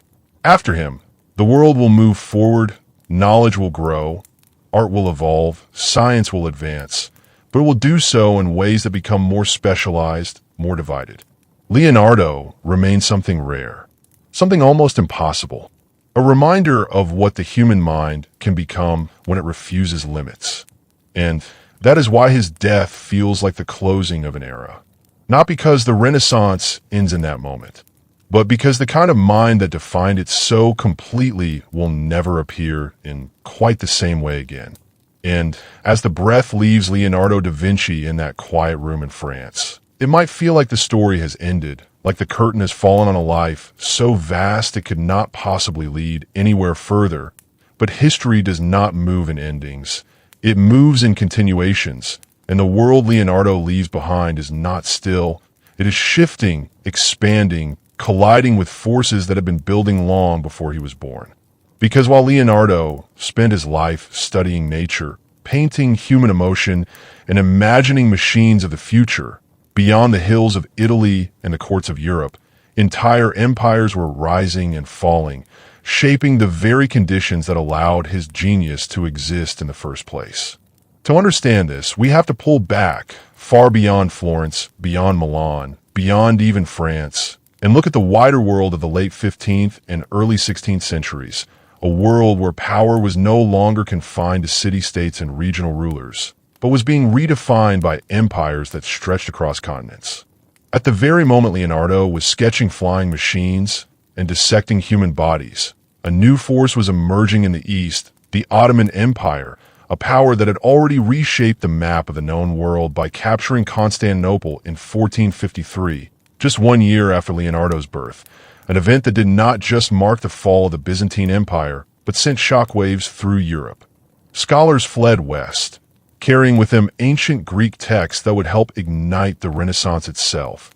After him, the world will move forward, knowledge will grow, art will evolve, science will advance, but it will do so in ways that become more specialized, more divided. Leonardo remains something rare, something almost impossible, a reminder of what the human mind can become when it refuses limits. And that is why his death feels like the closing of an era. Not because the Renaissance ends in that moment, but because the kind of mind that defined it so completely will never appear in quite the same way again. And as the breath leaves Leonardo da Vinci in that quiet room in France, it might feel like the story has ended, like the curtain has fallen on a life so vast it could not possibly lead anywhere further. But history does not move in endings. It moves in continuations, and the world Leonardo leaves behind is not still. It is shifting, expanding, colliding with forces that have been building long before he was born. Because while Leonardo spent his life studying nature, painting human emotion, and imagining machines of the future, beyond the hills of Italy and the courts of Europe, entire empires were rising and falling, shaping the very conditions that allowed his genius to exist in the first place. To understand this, we have to pull back far beyond Florence, beyond Milan, beyond even France, and look at the wider world of the late 15th and early 16th centuries, a world where power was no longer confined to city-states and regional rulers, but was being redefined by empires that stretched across continents. At the very moment Leonardo was sketching flying machines and dissecting human bodies, a new force was emerging in the East, the Ottoman Empire, a power that had already reshaped the map of the known world by capturing Constantinople in 1453, just 1 year after Leonardo's birth, an event that did not just mark the fall of the Byzantine Empire, but sent shockwaves through Europe. Scholars fled west, carrying with them ancient Greek texts that would help ignite the Renaissance itself,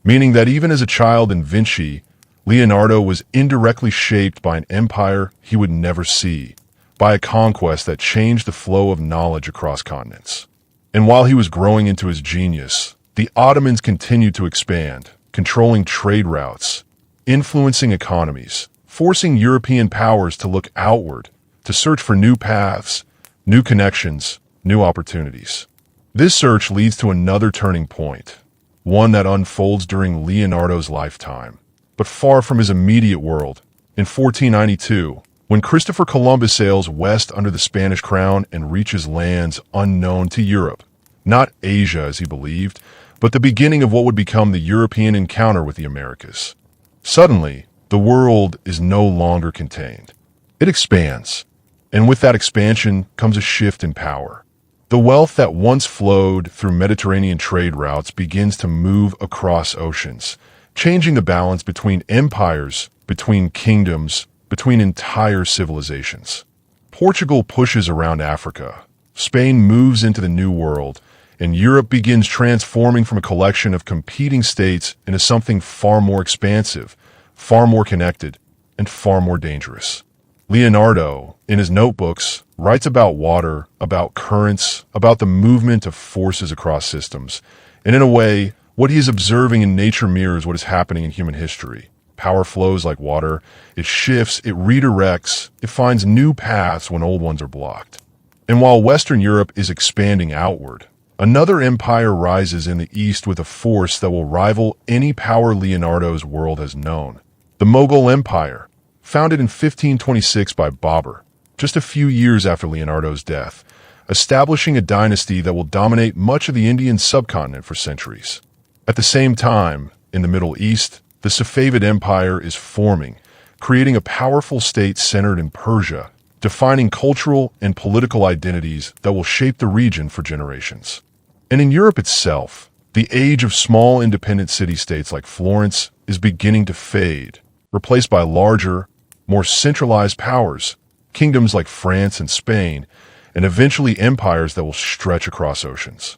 meaning that even as a child in Vinci, Leonardo was indirectly shaped by an empire he would never see, by a conquest that changed the flow of knowledge across continents. And while he was growing into his genius, the Ottomans continued to expand, controlling trade routes, influencing economies, forcing European powers to look outward, to search for new paths, new connections, new opportunities. This search leads to another turning point, one that unfolds during Leonardo's lifetime, but far from his immediate world. In 1492, when Christopher Columbus sails west under the Spanish crown and reaches lands unknown to Europe, not Asia as he believed, but the beginning of what would become the European encounter with the Americas. Suddenly, the world is no longer contained. It expands, and with that expansion comes a shift in power. The wealth that once flowed through Mediterranean trade routes begins to move across oceans, changing the balance between empires, between kingdoms, between entire civilizations. Portugal pushes around Africa, Spain moves into the New World, and Europe begins transforming from a collection of competing states into something far more expansive, far more connected, and far more dangerous. Leonardo, in his notebooks, writes about water, about currents, about the movement of forces across systems, and in a way, what he is observing in nature mirrors what is happening in human history. Power flows like water, it shifts, it redirects, it finds new paths when old ones are blocked. And while Western Europe is expanding outward, another empire rises in the east with a force that will rival any power Leonardo's world has known. The Mughal Empire, founded in 1526 by Babur, just a few years after Leonardo's death, establishing a dynasty that will dominate much of the Indian subcontinent for centuries. At the same time, in the Middle East, the Safavid Empire is forming, creating a powerful state centered in Persia, defining cultural and political identities that will shape the region for generations. And in Europe itself, the age of small independent city-states like Florence is beginning to fade, replaced by larger, more centralized powers, kingdoms like France and Spain, and eventually empires that will stretch across oceans.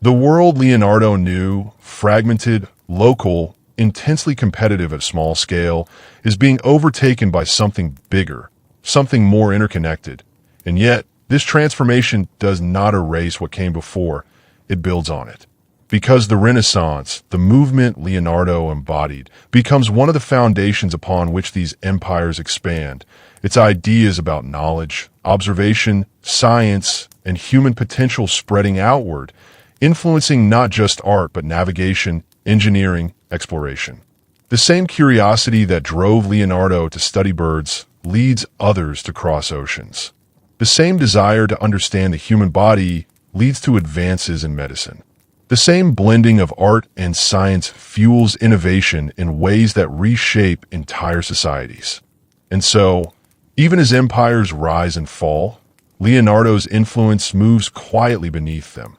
The world Leonardo knew, fragmented, local, intensely competitive at a small scale, is being overtaken by something bigger, something more interconnected. And yet, this transformation does not erase what came before, it builds on it. Because the Renaissance, the movement Leonardo embodied, becomes one of the foundations upon which these empires expand. Its ideas about knowledge, observation, science, and human potential spreading outward, influencing not just art but navigation, engineering, exploration. The same curiosity that drove Leonardo to study birds leads others to cross oceans. The same desire to understand the human body leads to advances in medicine. The same blending of art and science fuels innovation in ways that reshape entire societies. And so, even as empires rise and fall, Leonardo's influence moves quietly beneath them,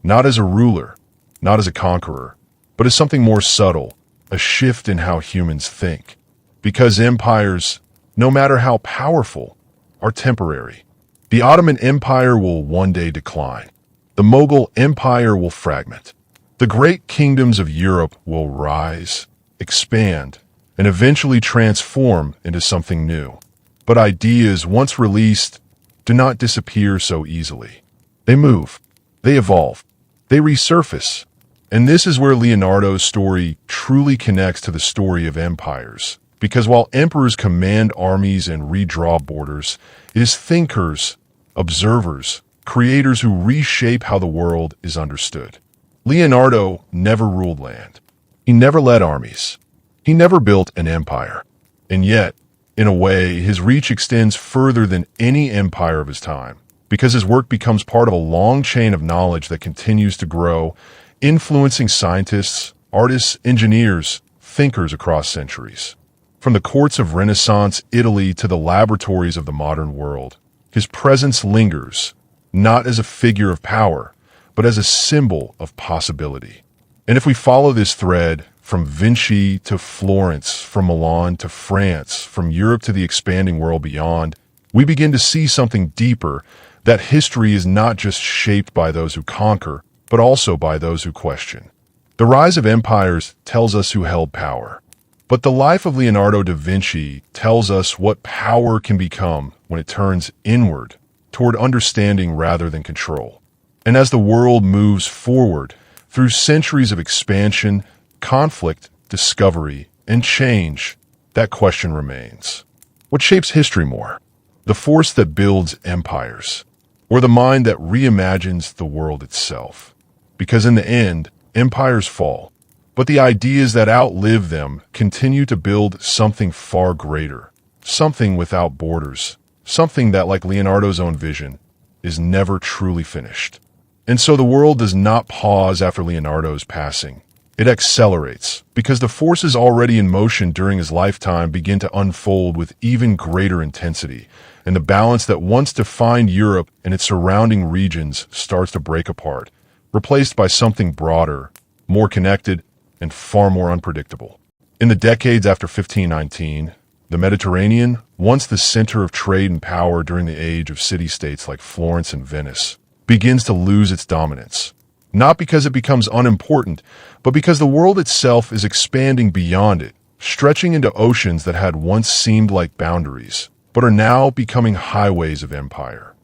not as a ruler, not as a conqueror, but as something more subtle, a shift in how humans think. Because empires, no matter how powerful, are temporary. The Ottoman Empire will one day decline. The Mughal Empire will fragment. The great kingdoms of Europe will rise, expand, and eventually transform into something new. But ideas, once released, do not disappear so easily. They move, they evolve, they resurface. And this is where Leonardo's story truly connects to the story of empires. Because while emperors command armies and redraw borders, it is thinkers, observers, creators who reshape how the world is understood. Leonardo never ruled land. He never led armies. He never built an empire. And yet, in a way, his reach extends further than any empire of his time, because his work becomes part of a long chain of knowledge that continues to grow, influencing scientists, artists, engineers, thinkers across centuries. From the courts of Renaissance Italy to the laboratories of the modern world, his presence lingers, not as a figure of power, but as a symbol of possibility. And if we follow this thread, from Vinci to Florence, from Milan to France, from Europe to the expanding world beyond, we begin to see something deeper, that history is not just shaped by those who conquer, but also by those who question. The rise of empires tells us who held power. But the life of Leonardo da Vinci tells us what power can become when it turns inward, toward understanding rather than control. And as the world moves forward, through centuries of expansion, conflict, discovery, and change, that question remains. What shapes history more? The force that builds empires, or the mind that reimagines the world itself? Because in the end, empires fall, but the ideas that outlive them continue to build something far greater, something without borders, something that, like Leonardo's own vision, is never truly finished. And so the world does not pause after Leonardo's passing. It accelerates, because the forces already in motion during his lifetime begin to unfold with even greater intensity, and the balance that once defined Europe and its surrounding regions starts to break apart, replaced by something broader, more connected, and far more unpredictable. In the decades after 1519, the Mediterranean, once the center of trade and power during the age of city-states like Florence and Venice, begins to lose its dominance. Not because it becomes unimportant, but because the world itself is expanding beyond it, stretching into oceans that had once seemed like boundaries, but are now becoming highways of empire.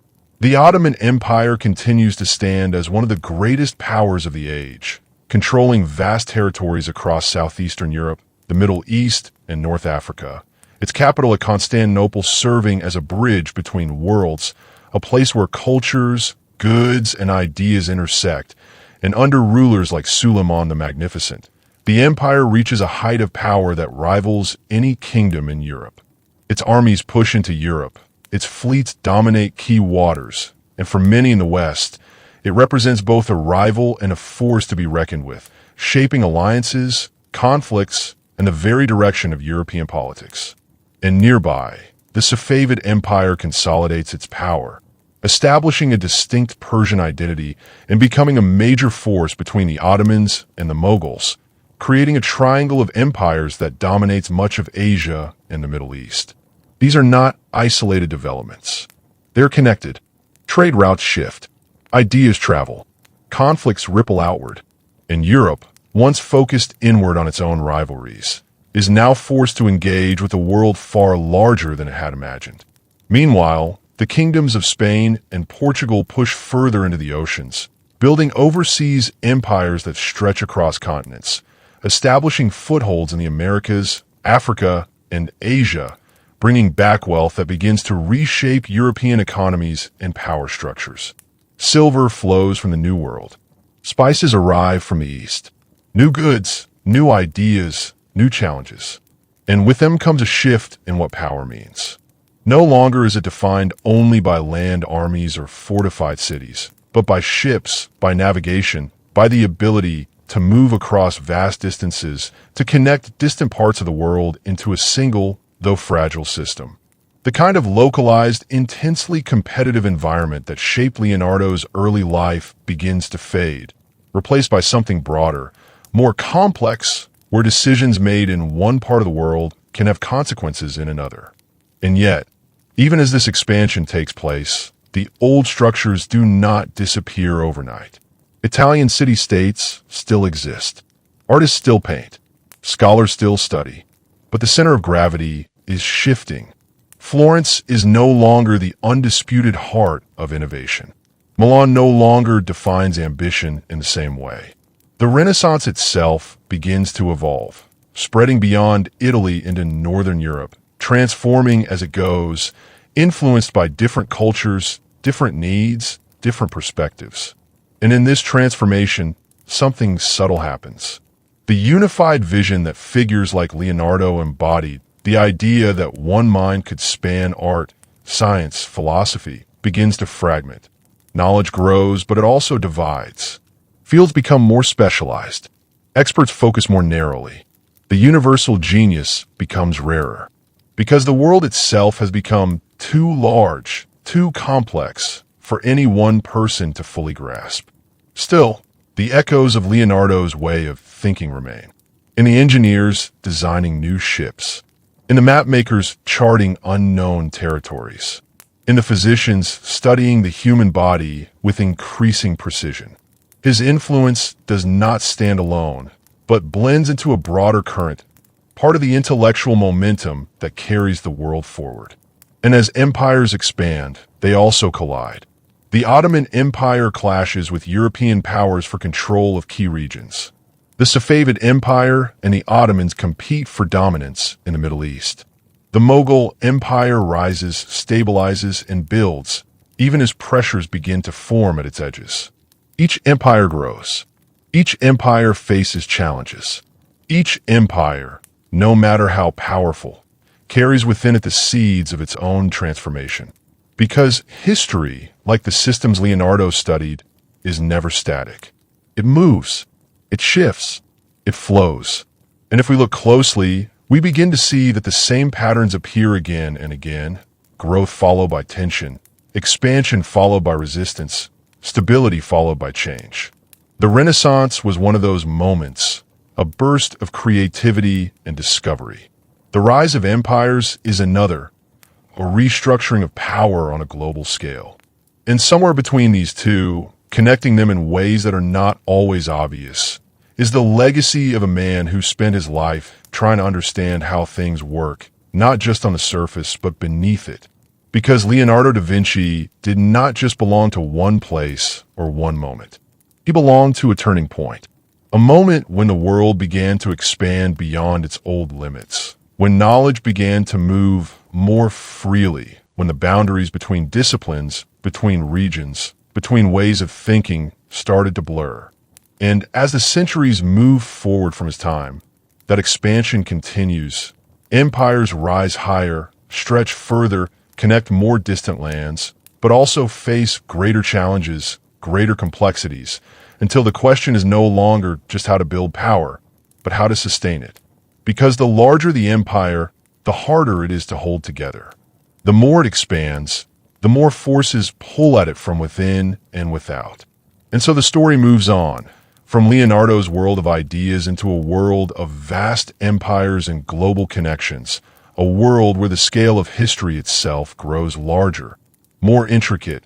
The Ottoman Empire continues to stand as one of the greatest powers of the age, controlling vast territories across southeastern Europe, the Middle East, and North Africa. Its capital at Constantinople serving as a bridge between worlds, a place where cultures, goods, and ideas intersect, and under rulers like Suleiman the Magnificent, the empire reaches a height of power that rivals any kingdom in Europe. Its armies push into Europe, its fleets dominate key waters, and for many in the West, it represents both a rival and a force to be reckoned with, shaping alliances, conflicts, and the very direction of European politics. And nearby, the Safavid Empire consolidates its power, establishing a distinct Persian identity and becoming a major force between the Ottomans and the Mughals, creating a triangle of empires that dominates much of Asia and the Middle East. These are not isolated developments. They're connected. Trade routes shift, ideas travel, conflicts ripple outward, and Europe, once focused inward on its own rivalries, is now forced to engage with a world far larger than it had imagined. Meanwhile, the kingdoms of Spain and Portugal push further into the oceans, building overseas empires that stretch across continents, establishing footholds in the Americas, Africa, and Asia, bringing back wealth that begins to reshape European economies and power structures. Silver flows from the New World. Spices arrive from the East. New goods, new ideas, new challenges. And with them comes a shift in what power means. No longer is it defined only by land armies or fortified cities, but by ships, by navigation, by the ability to move across vast distances, to connect distant parts of the world into a single, though fragile system. The kind of localized, intensely competitive environment that shaped Leonardo's early life begins to fade, replaced by something broader, more complex, where decisions made in one part of the world can have consequences in another. And yet, even as this expansion takes place, the old structures do not disappear overnight. Italian city-states still exist. Artists still paint. Scholars still study. But the center of gravity is shifting. Florence is no longer the undisputed heart of innovation. Milan no longer defines ambition in the same way. The Renaissance itself begins to evolve, spreading beyond Italy into Northern Europe, transforming as it goes, influenced by different cultures, different needs, different perspectives. And in this transformation, something subtle happens. The unified vision that figures like Leonardo embodied, the idea that one mind could span art, science, philosophy, begins to fragment. Knowledge grows, but it also divides. Fields become more specialized. Experts focus more narrowly. The universal genius becomes rarer. Because the world itself has become too large, too complex for any one person to fully grasp. Still, the echoes of Leonardo's way of thinking remain. In the engineers designing new ships, in the mapmakers charting unknown territories, in the physicians studying the human body with increasing precision. His influence does not stand alone, but blends into a broader current, part of the intellectual momentum that carries the world forward. And as empires expand, they also collide. The Ottoman Empire clashes with European powers for control of key regions. The Safavid Empire and the Ottomans compete for dominance in the Middle East. The Mughal Empire rises, stabilizes, and builds, even as pressures begin to form at its edges. Each empire grows. Each empire faces challenges. Each empire, no matter how powerful, carries within it the seeds of its own transformation. Because history, like the systems Leonardo studied, is never static. It moves, it shifts, it flows. And if we look closely, we begin to see that the same patterns appear again and again: growth followed by tension, expansion followed by resistance, stability followed by change. The Renaissance was one of those moments, a burst of creativity and discovery. The rise of empires is another, a restructuring of power on a global scale. And somewhere between these two, connecting them in ways that are not always obvious, is the legacy of a man who spent his life trying to understand how things work, not just on the surface, but beneath it. Because Leonardo da Vinci did not just belong to one place or one moment. He belonged to a turning point, a moment when the world began to expand beyond its old limits, when knowledge began to move more freely, when the boundaries between disciplines, between regions, between ways of thinking started to blur. And as the centuries move forward from his time, that expansion continues. Empires rise higher, stretch further, connect more distant lands, but also face greater challenges, greater complexities, until the question is no longer just how to build power, but how to sustain it. Because the larger the empire, the harder it is to hold together. The more it expands, the more forces pull at it from within and without. And so the story moves on, from Leonardo's world of ideas into a world of vast empires and global connections, a world where the scale of history itself grows larger, more intricate,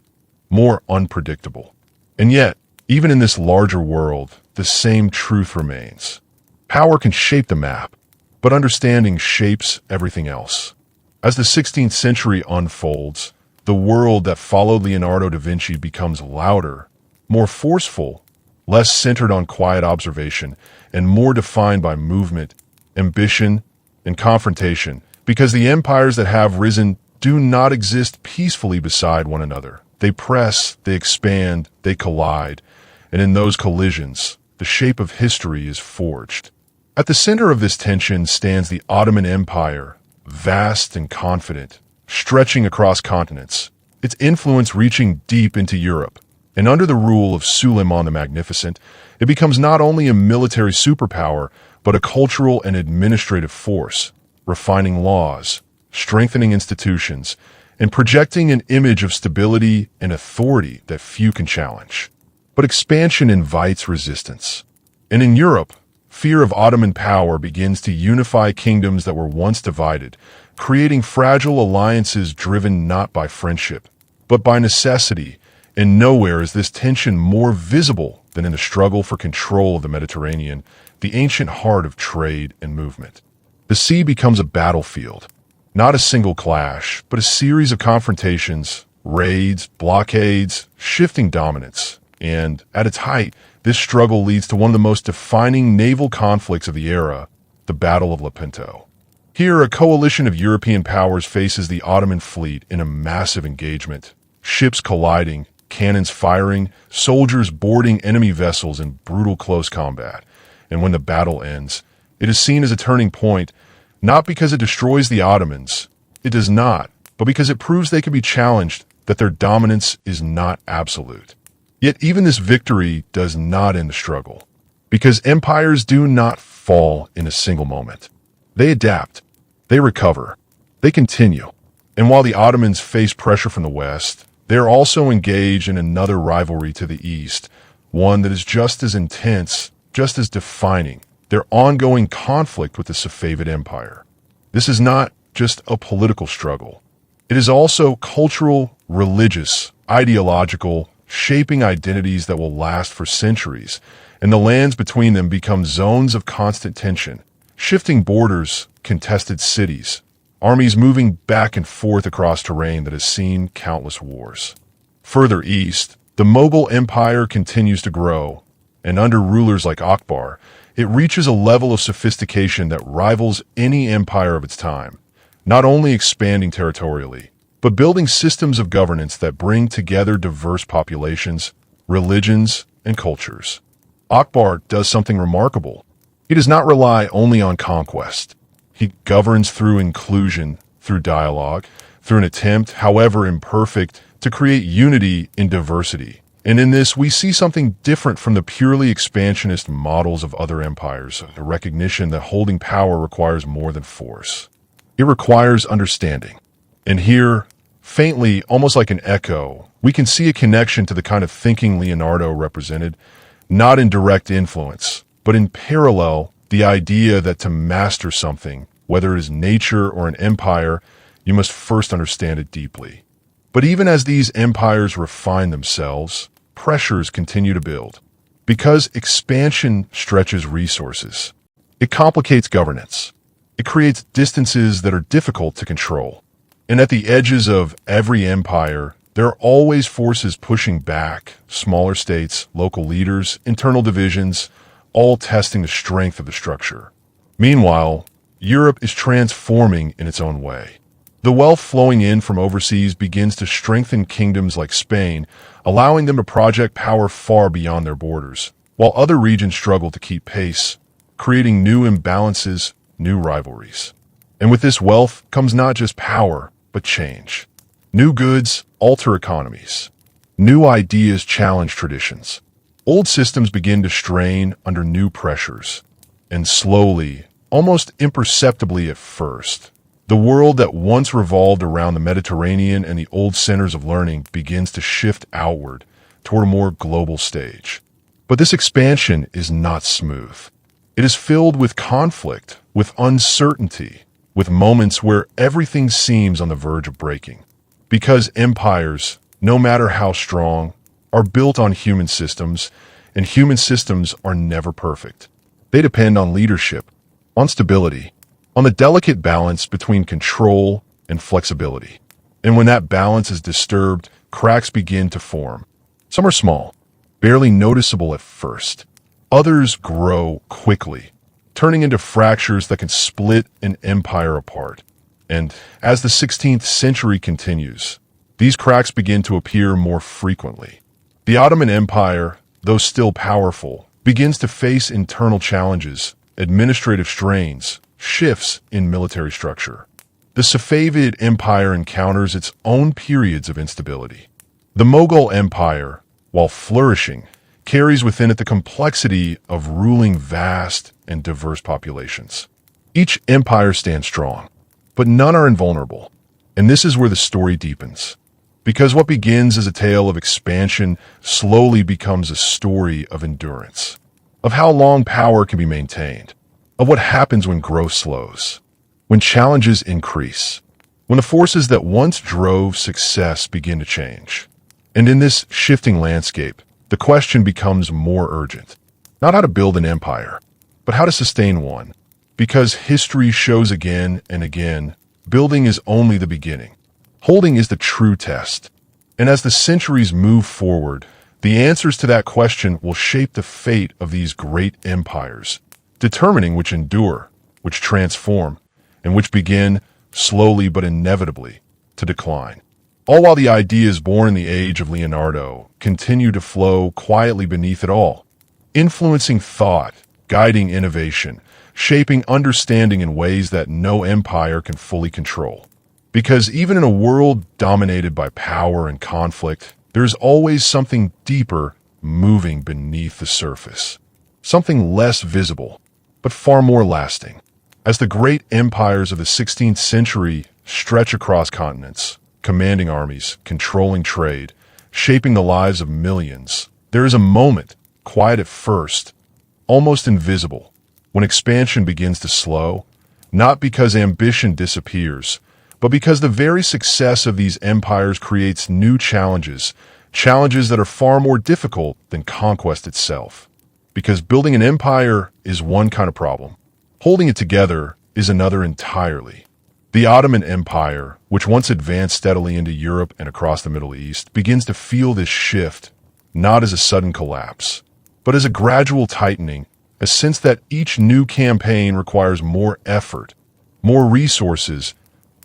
more unpredictable. And yet, even in this larger world, the same truth remains. Power can shape the map, but understanding shapes everything else. As the 16th century unfolds, the world that followed Leonardo da Vinci becomes louder, more forceful, less centered on quiet observation, and more defined by movement, ambition, and confrontation, because the empires that have risen do not exist peacefully beside one another. They press, they expand, they collide, and in those collisions, the shape of history is forged. At the center of this tension stands the Ottoman Empire, vast and confident, stretching across continents, its influence reaching deep into Europe. And under the rule of Suleiman the Magnificent, it becomes not only a military superpower, but a cultural and administrative force, refining laws, strengthening institutions, and projecting an image of stability and authority that few can challenge. But expansion invites resistance. And in Europe, fear of Ottoman power begins to unify kingdoms that were once divided, creating fragile alliances driven not by friendship, but by necessity. And nowhere is this tension more visible than in the struggle for control of the Mediterranean, the ancient heart of trade and movement. The sea becomes a battlefield, not a single clash, but a series of confrontations, raids, blockades, shifting dominance. And at its height, this struggle leads to one of the most defining naval conflicts of the era, the Battle of Lepanto. Here, a coalition of European powers faces the Ottoman fleet in a massive engagement, ships colliding, cannons firing, soldiers boarding enemy vessels in brutal close combat. And when the battle ends, it is seen as a turning point, not because it destroys the Ottomans. It does not, but because it proves they can be challenged, that their dominance is not absolute. Yet even this victory does not end the struggle, because empires do not fall in a single moment. They adapt, they recover, they continue. And while the Ottomans face pressure from the West, they are also engaged in another rivalry to the east, one that is just as intense, just as defining, their ongoing conflict with the Safavid Empire. This is not just a political struggle. It is also cultural, religious, ideological, shaping identities that will last for centuries, and the lands between them become zones of constant tension, shifting borders, contested cities, armies moving back and forth across terrain that has seen countless wars. Further east, the Mughal Empire continues to grow, and under rulers like Akbar, it reaches a level of sophistication that rivals any empire of its time, not only expanding territorially, but building systems of governance that bring together diverse populations, religions, and cultures. Akbar does something remarkable. He does not rely only on conquest. He governs through inclusion, through dialogue, through an attempt, however imperfect, to create unity in diversity. And in this, we see something different from the purely expansionist models of other empires, the recognition that holding power requires more than force. It requires understanding. And here, faintly, almost like an echo, we can see a connection to the kind of thinking Leonardo represented, not in direct influence, but in parallel, the idea that to master something, whether it is nature or an empire, you must first understand it deeply. But even as these empires refine themselves, pressures continue to build. Because expansion stretches resources, it complicates governance. It creates distances that are difficult to control. And at the edges of every empire, there are always forces pushing back, smaller states, local leaders, internal divisions, all testing the strength of the structure. Meanwhile, Europe is transforming in its own way. The wealth flowing in from overseas begins to strengthen kingdoms like Spain, allowing them to project power far beyond their borders, while other regions struggle to keep pace, creating new imbalances, new rivalries. And with this wealth comes not just power, but change. New goods alter economies. New ideas challenge traditions. Old systems begin to strain under new pressures. And slowly, almost imperceptibly at first, the world that once revolved around the Mediterranean and the old centers of learning begins to shift outward toward a more global stage. But this expansion is not smooth. It is filled with conflict, with uncertainty, with moments where everything seems on the verge of breaking. Because empires, no matter how strong, are built on human systems, and human systems are never perfect. They depend on leadership, on stability, on the delicate balance between control and flexibility. And when that balance is disturbed, cracks begin to form. Some are small, barely noticeable at first. Others grow quickly, turning into fractures that can split an empire apart. And as the 16th century continues, these cracks begin to appear more frequently. The Ottoman Empire, though still powerful, begins to face internal challenges, administrative strains, shifts in military structure. The Safavid Empire encounters its own periods of instability. The Mughal Empire, while flourishing, carries within it the complexity of ruling vast and diverse populations. Each empire stands strong, but none are invulnerable. And this is where the story deepens. Because what begins as a tale of expansion slowly becomes a story of endurance, of how long power can be maintained, of what happens when growth slows, when challenges increase, when the forces that once drove success begin to change. And in this shifting landscape, the question becomes more urgent. Not how to build an empire, but how to sustain one. Because history shows again and again, building is only the beginning. Holding is the true test. And as the centuries move forward, the answers to that question will shape the fate of these great empires, determining which endure, which transform, and which begin, slowly but inevitably, to decline. All while the ideas born in the age of Leonardo continue to flow quietly beneath it all, influencing thought, guiding innovation, shaping understanding in ways that no empire can fully control. Because even in a world dominated by power and conflict, there's always something deeper moving beneath the surface. Something less visible, but far more lasting. As the great empires of the 16th century stretch across continents, commanding armies, controlling trade, shaping the lives of millions, there is a moment, quiet at first, almost invisible, when expansion begins to slow, not because ambition disappears, but because the very success of these empires creates new challenges, challenges that are far more difficult than conquest itself. Because building an empire is one kind of problem. Holding it together is another entirely. The Ottoman Empire, which once advanced steadily into Europe and across the Middle East, begins to feel this shift, not as a sudden collapse, but as a gradual tightening, a sense that each new campaign requires more effort, more resources,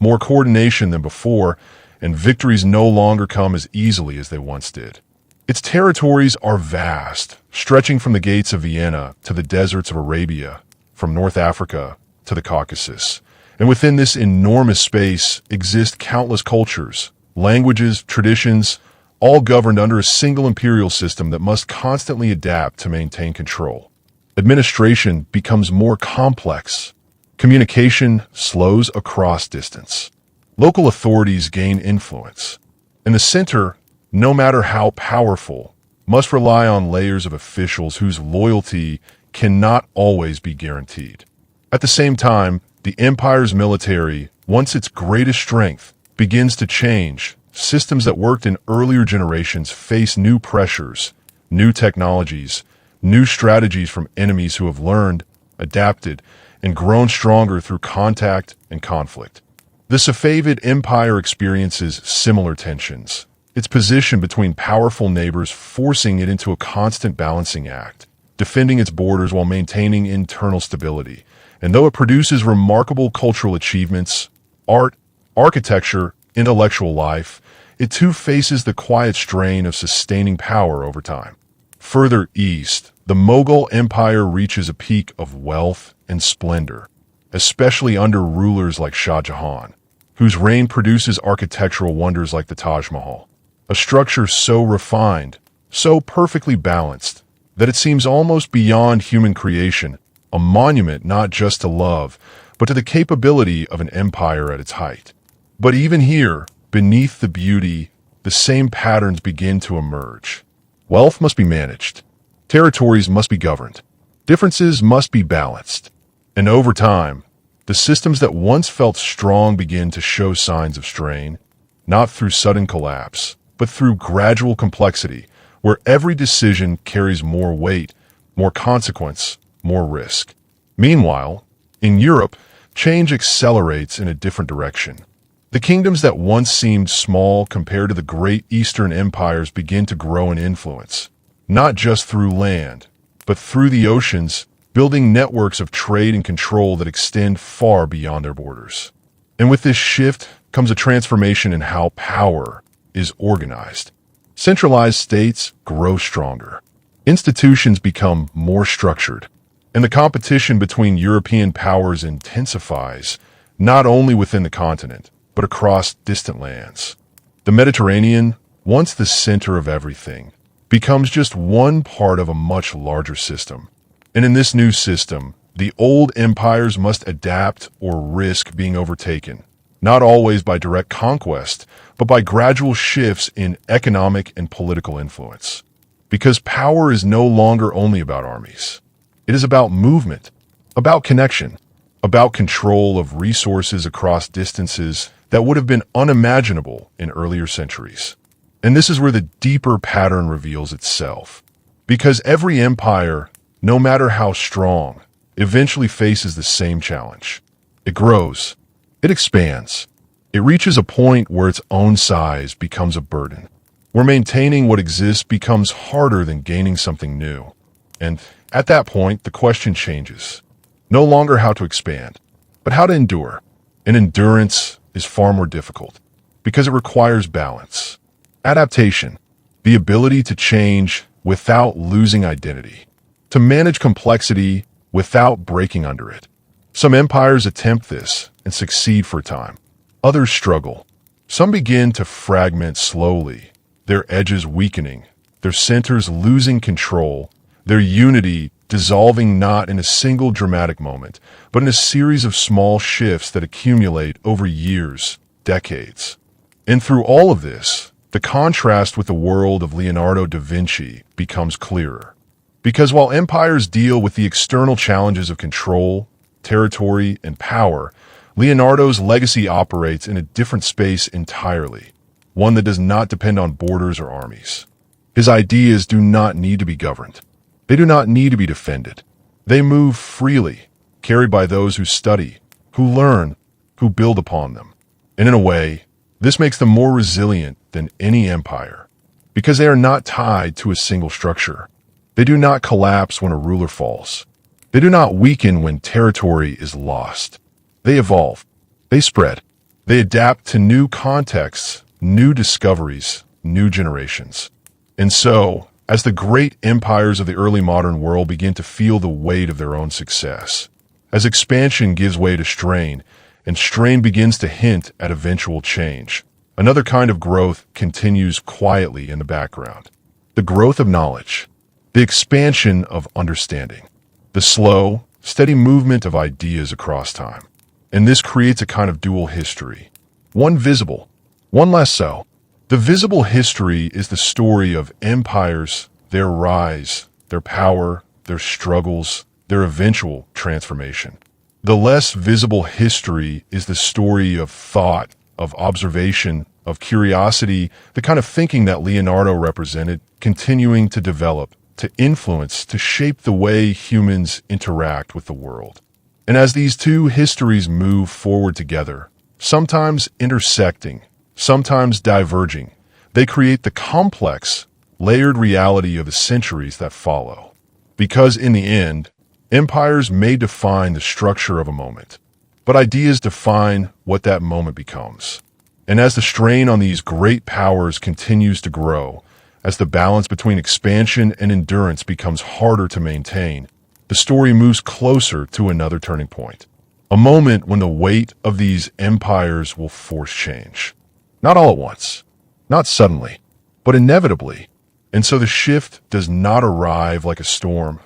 more coordination than before, and victories no longer come as easily as they once did. Its territories are vast, stretching from the gates of Vienna to the deserts of Arabia, from North Africa to the Caucasus. And within this enormous space exist countless cultures, languages, traditions, all governed under a single imperial system that must constantly adapt to maintain control. Administration becomes more complex. Communication slows across distance. Local authorities gain influence. And the center, no matter how powerful, must rely on layers of officials whose loyalty cannot always be guaranteed. At the same time, the empire's military, once its greatest strength, begins to change. Systems that worked in earlier generations face new pressures, new technologies, new strategies from enemies who have learned, adapted, and grown stronger through contact and conflict. The Safavid Empire experiences similar tensions, its position between powerful neighbors forcing it into a constant balancing act, defending its borders while maintaining internal stability. And though it produces remarkable cultural achievements, art, architecture, intellectual life, it too faces the quiet strain of sustaining power over time. Further east, the Mughal Empire reaches a peak of wealth and splendor, especially under rulers like Shah Jahan, whose reign produces architectural wonders like the Taj Mahal, a structure so refined, so perfectly balanced, that it seems almost beyond human creation, a monument not just to love, but to the capability of an empire at its height. But even here, beneath the beauty, the same patterns begin to emerge. Wealth must be managed. Territories must be governed. Differences must be balanced. And over time, the systems that once felt strong begin to show signs of strain, not through sudden collapse, but through gradual complexity, where every decision carries more weight, more consequence, more risk. Meanwhile, in Europe, change accelerates in a different direction. The kingdoms that once seemed small compared to the great Eastern empires begin to grow in influence, not just through land, but through the oceans, building networks of trade and control that extend far beyond their borders. And with this shift comes a transformation in how power is organized. Centralized states grow stronger. Institutions become more structured. And the competition between European powers intensifies, not only within the continent, but across distant lands. The Mediterranean, once the center of everything, becomes just one part of a much larger system. And in this new system, the old empires must adapt or risk being overtaken, not always by direct conquest, but by gradual shifts in economic and political influence. Because power is no longer only about armies. It is about movement, about connection, about control of resources across distances that would have been unimaginable in earlier centuries. And this is where the deeper pattern reveals itself. Because every empire, no matter how strong, eventually faces the same challenge. It grows. It expands. It reaches a point where its own size becomes a burden, where maintaining what exists becomes harder than gaining something new. And at that point, the question changes. No longer how to expand, but how to endure. And endurance is far more difficult because it requires balance, adaptation, the ability to change without losing identity, to manage complexity without breaking under it. Some empires attempt this and succeed for a time. Others struggle. Some begin to fragment slowly, their edges weakening, their centers losing control, their unity dissolving not in a single dramatic moment, but in a series of small shifts that accumulate over years, decades. And through all of this, the contrast with the world of Leonardo da Vinci becomes clearer. Because while empires deal with the external challenges of control, territory, and power, Leonardo's legacy operates in a different space entirely, one that does not depend on borders or armies. His ideas do not need to be governed. They do not need to be defended. They move freely, carried by those who study, who learn, who build upon them. And in a way, this makes them more resilient than any empire, because they are not tied to a single structure. They do not collapse when a ruler falls. They do not weaken when territory is lost. They evolve. They spread. They adapt to new contexts, new discoveries, new generations. And so, as the great empires of the early modern world begin to feel the weight of their own success, as expansion gives way to strain, and strain begins to hint at eventual change, Another kind of growth continues quietly in the background. The growth of knowledge, the expansion of understanding, the slow, steady movement of ideas across time. And this creates a kind of dual history. One visible, one less so. The visible history is the story of empires, their rise, their power, their struggles, their eventual transformation. The less visible history is the story of thought, of observation, of curiosity, the kind of thinking that Leonardo represented, continuing to develop, to influence, to shape the way humans interact with the world. And as these two histories move forward together, sometimes intersecting, sometimes diverging, they create the complex, layered reality of the centuries that follow. Because in the end, empires may define the structure of a moment, but ideas define what that moment becomes. And as the strain on these great powers continues to grow, as the balance between expansion and endurance becomes harder to maintain, the story moves closer to another turning point. A moment when the weight of these empires will force change. Not all at once, not suddenly, but inevitably. And so the shift does not arrive like a storm,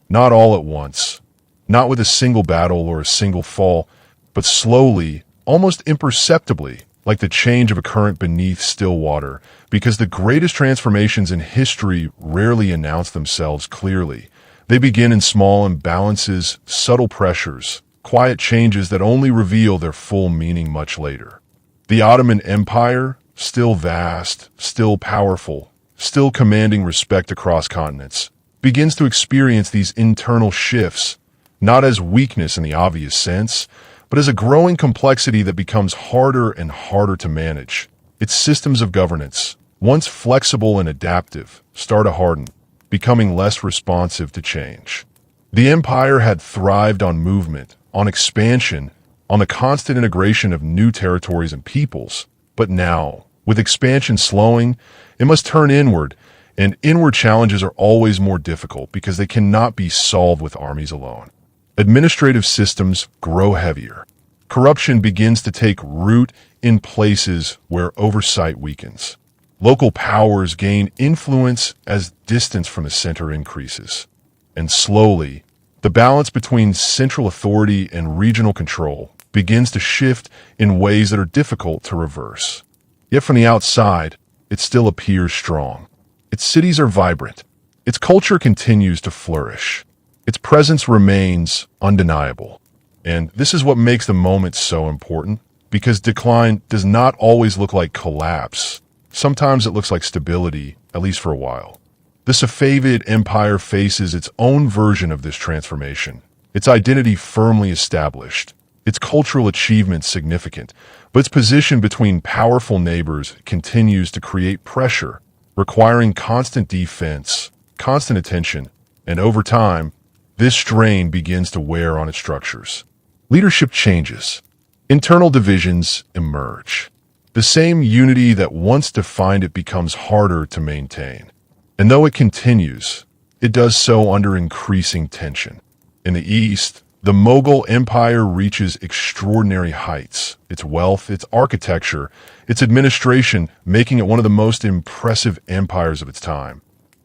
not all at once, not with a single battle or a single fall, but slowly, almost imperceptibly, like the change of a current beneath still water, because the greatest transformations in history rarely announce themselves clearly. They begin in small imbalances, subtle pressures, quiet changes that only reveal their full meaning much later. The Ottoman Empire, still vast, still powerful, still commanding respect across continents, begins to experience these internal shifts, not as weakness in the obvious sense, but as a growing complexity that becomes harder and harder to manage. Its systems of governance, once flexible and adaptive, start to harden, becoming less responsive to change. The empire had thrived on movement, on expansion, on the constant integration of new territories and peoples, but now, with expansion slowing, it must turn inward, and inward challenges are always more difficult because they cannot be solved with armies alone. Administrative systems grow heavier. Corruption begins to take root in places where oversight weakens. Local powers gain influence as distance from the center increases. And slowly, the balance between central authority and regional control begins to shift in ways that are difficult to reverse. Yet from the outside, it still appears strong. Its cities are vibrant. Its culture continues to flourish. Its presence remains undeniable. And this is what makes the moment so important, because decline does not always look like collapse. Sometimes it looks like stability, at least for a while. The Safavid Empire faces its own version of this transformation, its identity firmly established, its cultural achievements significant, but its position between powerful neighbors continues to create pressure, requiring constant defense, constant attention, and over time, this strain begins to wear on its structures. Leadership changes. Internal divisions emerge. The same unity that once defined it becomes harder to maintain. And though it continues, it does so under increasing tension. In the East, the Mughal Empire reaches extraordinary heights. Its wealth, its architecture, its administration, making it one of the most impressive empires of its time.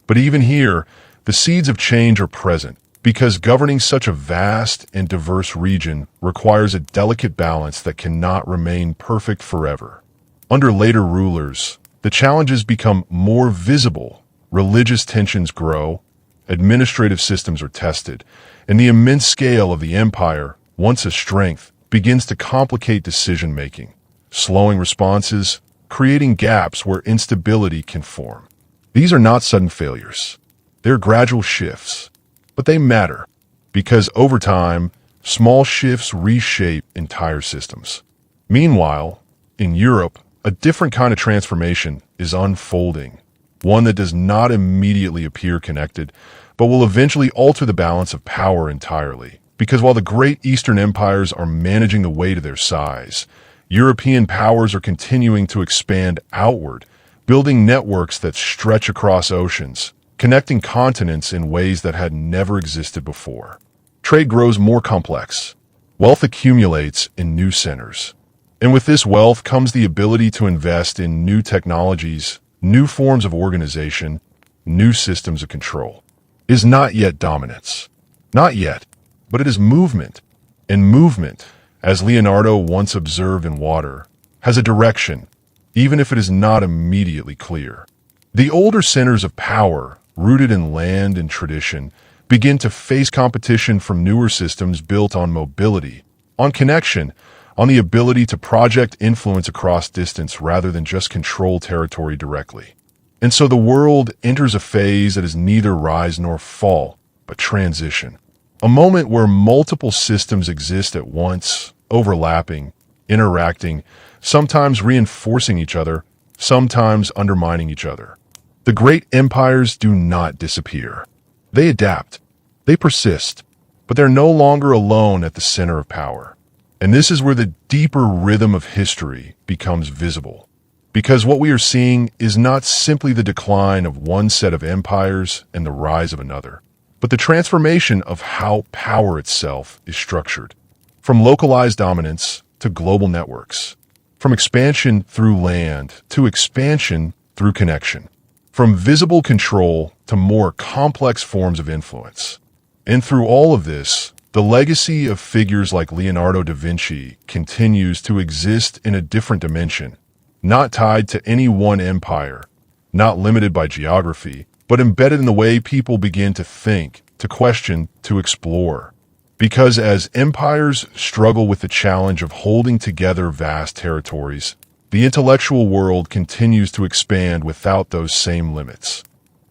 But even here, the seeds of change are present, because governing such a vast and diverse region requires a delicate balance that cannot remain perfect forever. Under later rulers, the challenges become more visible, religious tensions grow, administrative systems are tested, and the immense scale of the empire, once a strength, begins to complicate decision-making, slowing responses, creating gaps where instability can form. These are not sudden failures. They're gradual shifts, but they matter, because over time, small shifts reshape entire systems. Meanwhile, in Europe, a different kind of transformation is unfolding, one that does not immediately appear connected, but will eventually alter the balance of power entirely. Because while the great Eastern empires are managing the weight of their size, European powers are continuing to expand outward, building networks that stretch across oceans, connecting continents in ways that had never existed before. Trade grows more complex. Wealth accumulates in new centers. And with this wealth comes the ability to invest in new technologies, new forms of organization, new systems of control. It is not yet dominance. Not yet, but it is movement. And movement, as Leonardo once observed in water, has a direction, even if it is not immediately clear. The older centers of power, rooted in land and tradition, begin to face competition from newer systems built on mobility, on connection, on the ability to project influence across distance rather than just control territory directly. And so the world enters a phase that is neither rise nor fall, but transition. A moment where multiple systems exist at once, overlapping, interacting, sometimes reinforcing each other, sometimes undermining each other. The great empires do not disappear. They adapt. They persist. But they're no longer alone at the center of power. And this is where the deeper rhythm of history becomes visible. Because what we are seeing is not simply the decline of one set of empires and the rise of another, but the transformation of how power itself is structured. From localized dominance to global networks. From expansion through land to expansion through connection. From visible control to more complex forms of influence. And through all of this, the legacy of figures like Leonardo da Vinci continues to exist in a different dimension, not tied to any one empire, not limited by geography, but embedded in the way people begin to think, to question, to explore. Because as empires struggle with the challenge of holding together vast territories, the intellectual world continues to expand without those same limits.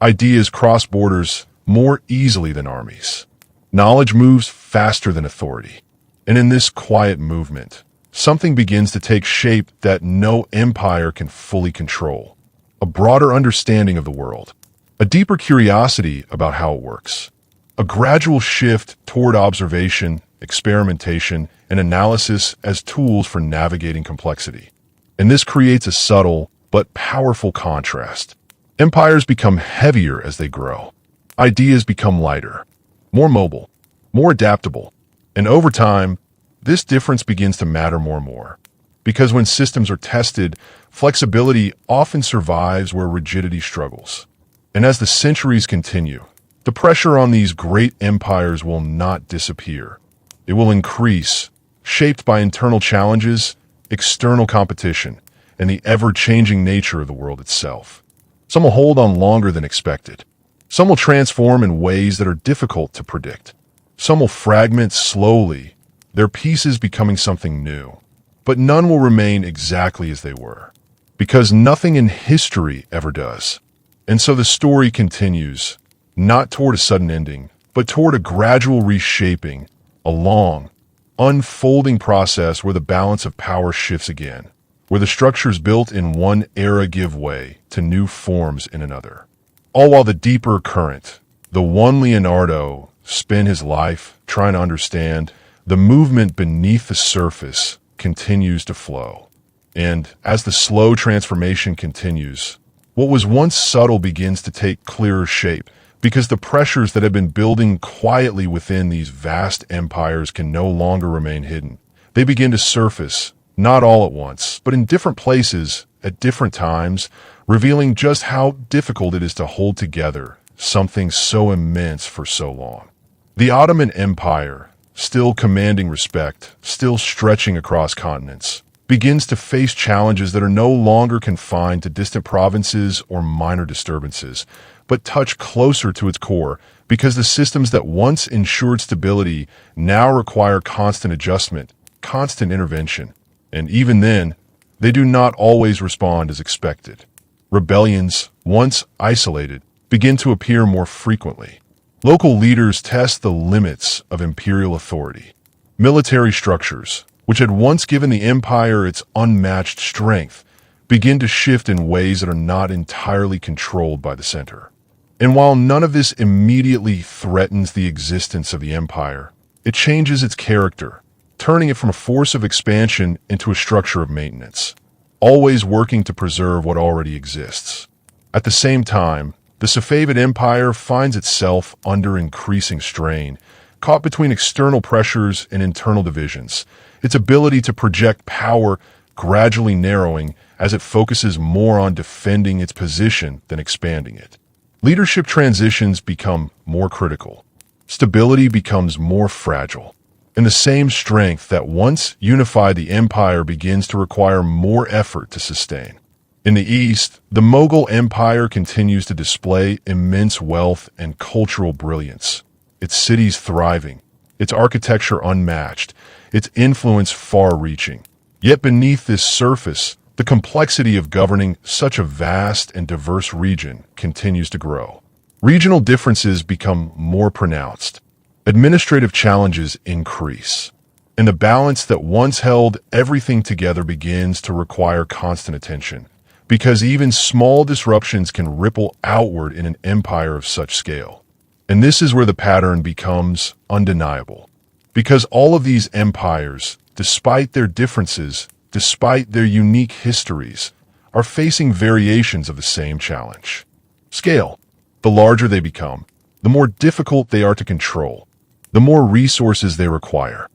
Ideas cross borders more easily than armies. Knowledge moves faster than authority. And in this quiet movement, something begins to take shape that no empire can fully control. A broader understanding of the world. A deeper curiosity about how it works. A gradual shift toward observation, experimentation, and analysis as tools for navigating complexity. And this creates a subtle but powerful contrast. Empires become heavier as they grow. Ideas become lighter, more mobile, more adaptable. And over time, this difference begins to matter more and more. Because when systems are tested, flexibility often survives where rigidity struggles. And as the centuries continue, the pressure on these great empires will not disappear. It will increase, shaped by internal challenges, external competition, and the ever-changing nature of the world itself. Some will hold on longer than expected. Some will transform in ways that are difficult to predict. Some will fragment slowly, their pieces becoming something new. But none will remain exactly as they were, because nothing in history ever does. And so the story continues, not toward a sudden ending, but toward a gradual reshaping, a long, unfolding process where the balance of power shifts again, where the structures built in one era give way to new forms in another. All while the deeper current, the one Leonardo spent his life trying to understand, the movement beneath the surface continues to flow. And as the slow transformation continues, what was once subtle begins to take clearer shape, because the pressures that have been building quietly within these vast empires can no longer remain hidden. They begin to surface, not all at once, but in different places, at different times, revealing just how difficult it is to hold together something so immense for so long. The Ottoman Empire, still commanding respect, still stretching across continents, begins to face challenges that are no longer confined to distant provinces or minor disturbances, but touch closer to its core, because the systems that once ensured stability now require constant adjustment, constant intervention. And even then, they do not always respond as expected. Rebellions, once isolated, begin to appear more frequently. Local leaders test the limits of imperial authority. Military structures, which had once given the empire its unmatched strength, begin to shift in ways that are not entirely controlled by the center. And while none of this immediately threatens the existence of the empire, it changes its character, turning it from a force of expansion into a structure of maintenance, always working to preserve what already exists. At the same time, the Safavid Empire finds itself under increasing strain, caught between external pressures and internal divisions, its ability to project power gradually narrowing as it focuses more on defending its position than expanding it. Leadership transitions become more critical. Stability becomes more fragile. And the same strength that once unified the empire begins to require more effort to sustain. In the East, the Mughal Empire continues to display immense wealth and cultural brilliance. Its cities thriving, its architecture unmatched, its influence far-reaching. Yet beneath this surface, the complexity of governing such a vast and diverse region continues to grow. Regional differences become more pronounced. Administrative challenges increase. And the balance that once held everything together begins to require constant attention, because even small disruptions can ripple outward in an empire of such scale. And this is where the pattern becomes undeniable. Because all of these empires, despite their differences, despite their unique histories, are facing variations of the same challenge. Scale. The larger they become, the more difficult they are to control, the more resources they require,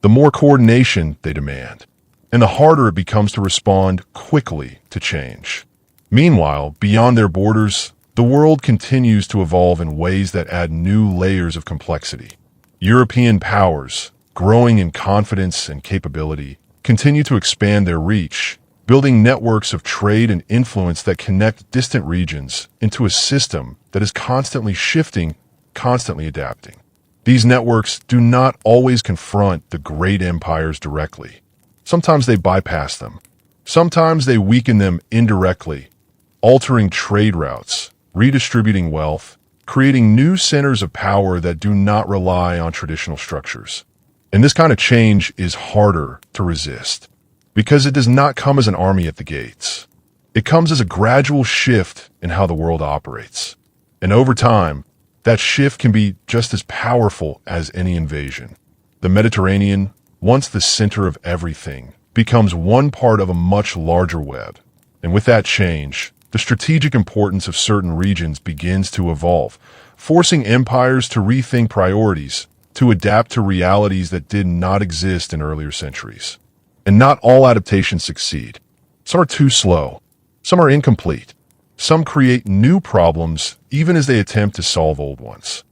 the more coordination they demand, and the harder it becomes to respond quickly to change. Meanwhile, beyond their borders, the world continues to evolve in ways that add new layers of complexity. European powers, growing in confidence and capability, continue to expand their reach, building networks of trade and influence that connect distant regions into a system that is constantly shifting, constantly adapting. These networks do not always confront the great empires directly. Sometimes they bypass them. Sometimes they weaken them indirectly, altering trade routes, redistributing wealth, creating new centers of power that do not rely on traditional structures. And this kind of change is harder to resist, because it does not come as an army at the gates. It comes as a gradual shift in how the world operates. And over time, that shift can be just as powerful as any invasion. The Mediterranean, once the center of everything, becomes one part of a much larger web. And with that change, the strategic importance of certain regions begins to evolve, forcing empires to rethink priorities, to adapt to realities that did not exist in earlier centuries. And not all adaptations succeed. Some are too slow. Some are incomplete. Some create new problems even as they attempt to solve old ones.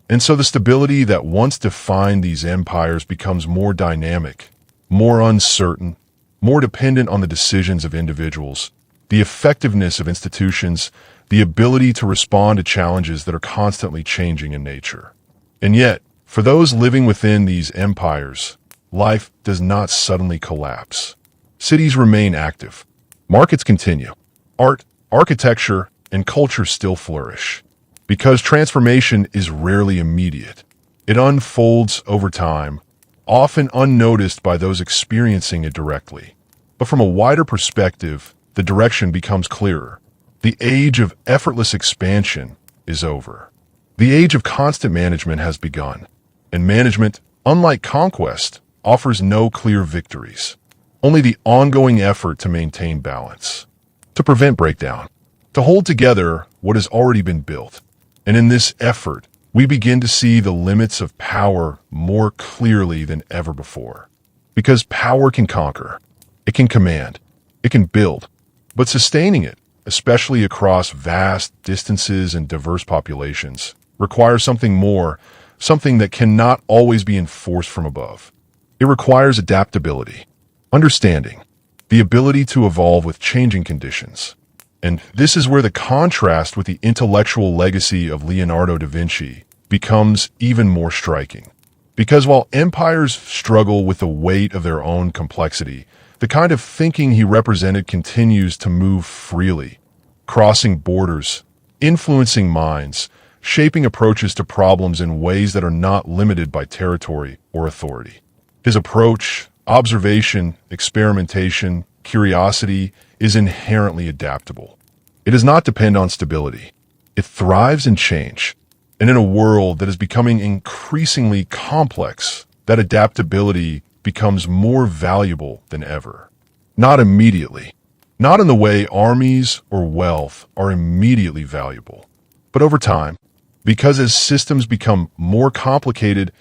And so the stability that once defined these empires becomes more dynamic, more uncertain, more dependent on the decisions of individuals, the effectiveness of institutions, the ability to respond to challenges that are constantly changing in nature. And yet, for those living within these empires, life does not suddenly collapse. Cities remain active. Markets continue. Art, architecture, and culture still flourish. Because transformation is rarely immediate. It unfolds over time, often unnoticed by those experiencing it directly. But from a wider perspective, the direction becomes clearer. The age of effortless expansion is over. The age of constant management has begun. And management, unlike conquest, offers no clear victories. Only the ongoing effort to maintain balance, to prevent breakdown, to hold together what has already been built. And in this effort, we begin to see the limits of power more clearly than ever before. Because power can conquer, it can command, it can build, but sustaining it, especially across vast distances and diverse populations, requires something more, something that cannot always be enforced from above. It requires adaptability, understanding, the ability to evolve with changing conditions. And this is where the contrast with the intellectual legacy of Leonardo da Vinci becomes even more striking. Because while empires struggle with the weight of their own complexity, the kind of thinking he represented continues to move freely, crossing borders, influencing minds, shaping approaches to problems in ways that are not limited by territory or authority. His approach, observation, experimentation, curiosity, is inherently adaptable. It does not depend on stability. It thrives in change. And in a world that is becoming increasingly complex, that adaptability becomes more valuable than ever. Not immediately. Not in the way armies or wealth are immediately valuable. But over time, because as systems become more complicated,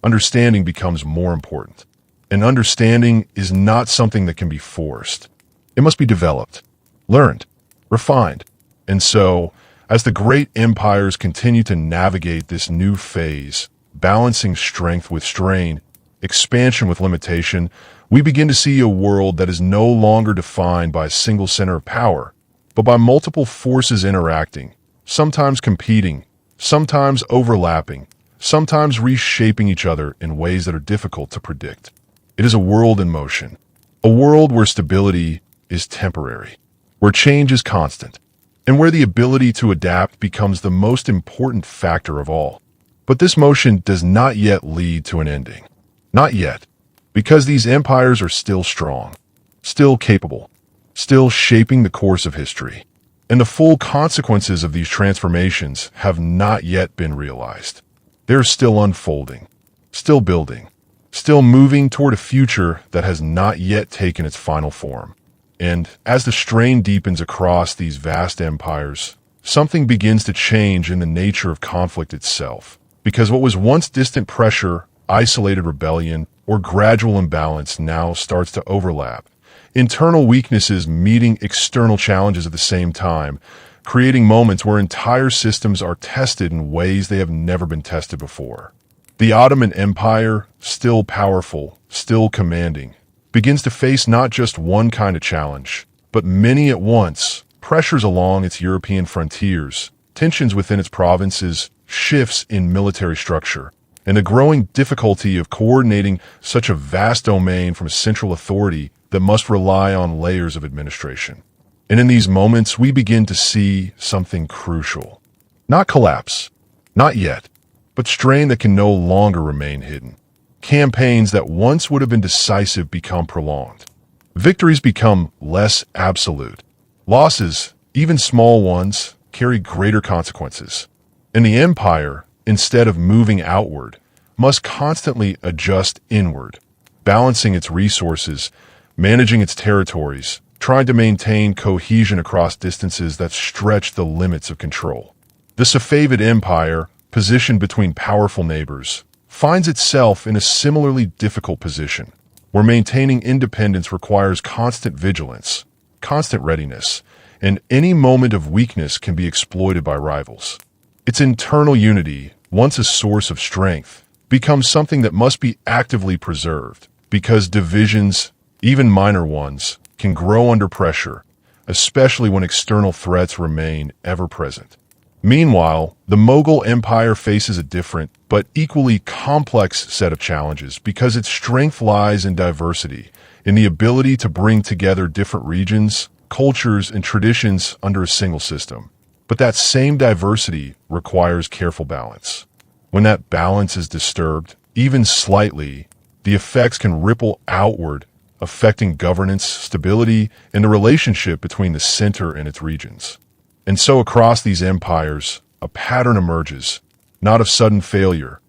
understanding becomes more important. And understanding is not something that can be forced. It must be developed, learned, refined. And so, as the great empires continue to navigate this new phase, balancing strength with strain, expansion with limitation, we begin to see a world that is no longer defined by a single center of power, but by multiple forces interacting, sometimes competing, sometimes overlapping, sometimes reshaping each other in ways that are difficult to predict. It is a world in motion, a world where stability is temporary, where change is constant, and where the ability to adapt becomes the most important factor of all. But this motion does not yet lead to an ending. Not yet, because these empires are still strong, still capable, still shaping the course of history. And the full consequences of these transformations have not yet been realized. They're still unfolding, still building, still moving toward a future that has not yet taken its final form. And as the strain deepens across these vast empires, something begins to change in the nature of conflict itself. Because what was once distant pressure, isolated rebellion, or gradual imbalance now starts to overlap. Internal weaknesses meeting external challenges at the same time, creating moments where entire systems are tested in ways they have never been tested before. The Ottoman Empire, still powerful, still commanding, begins to face not just one kind of challenge, but many at once. Pressures along its European frontiers, tensions within its provinces, shifts in military structure, and the growing difficulty of coordinating such a vast domain from a central authority that must rely on layers of administration. And in these moments, we begin to see something crucial. Not collapse, not yet, but strain that can no longer remain hidden. Campaigns that once would have been decisive become prolonged. Victories become less absolute. Losses, even small ones, carry greater consequences. And the empire, instead of moving outward, must constantly adjust inward, balancing its resources, managing its territories, trying to maintain cohesion across distances that stretch the limits of control. The Safavid Empire, positioned between powerful neighbors, finds itself in a similarly difficult position, where maintaining independence requires constant vigilance, constant readiness, and any moment of weakness can be exploited by rivals. Its internal unity, once a source of strength, becomes something that must be actively preserved, because divisions, even minor ones, can grow under pressure, especially when external threats remain ever present. Meanwhile, the Mughal Empire faces a different, but equally complex set of challenges because its strength lies in diversity, in the ability to bring together different regions, cultures, and traditions under a single system. But that same diversity requires careful balance. When that balance is disturbed, even slightly, the effects can ripple outward, affecting governance, stability, and the relationship between the center and its regions. And so across these empires, a pattern emerges, not of sudden failure,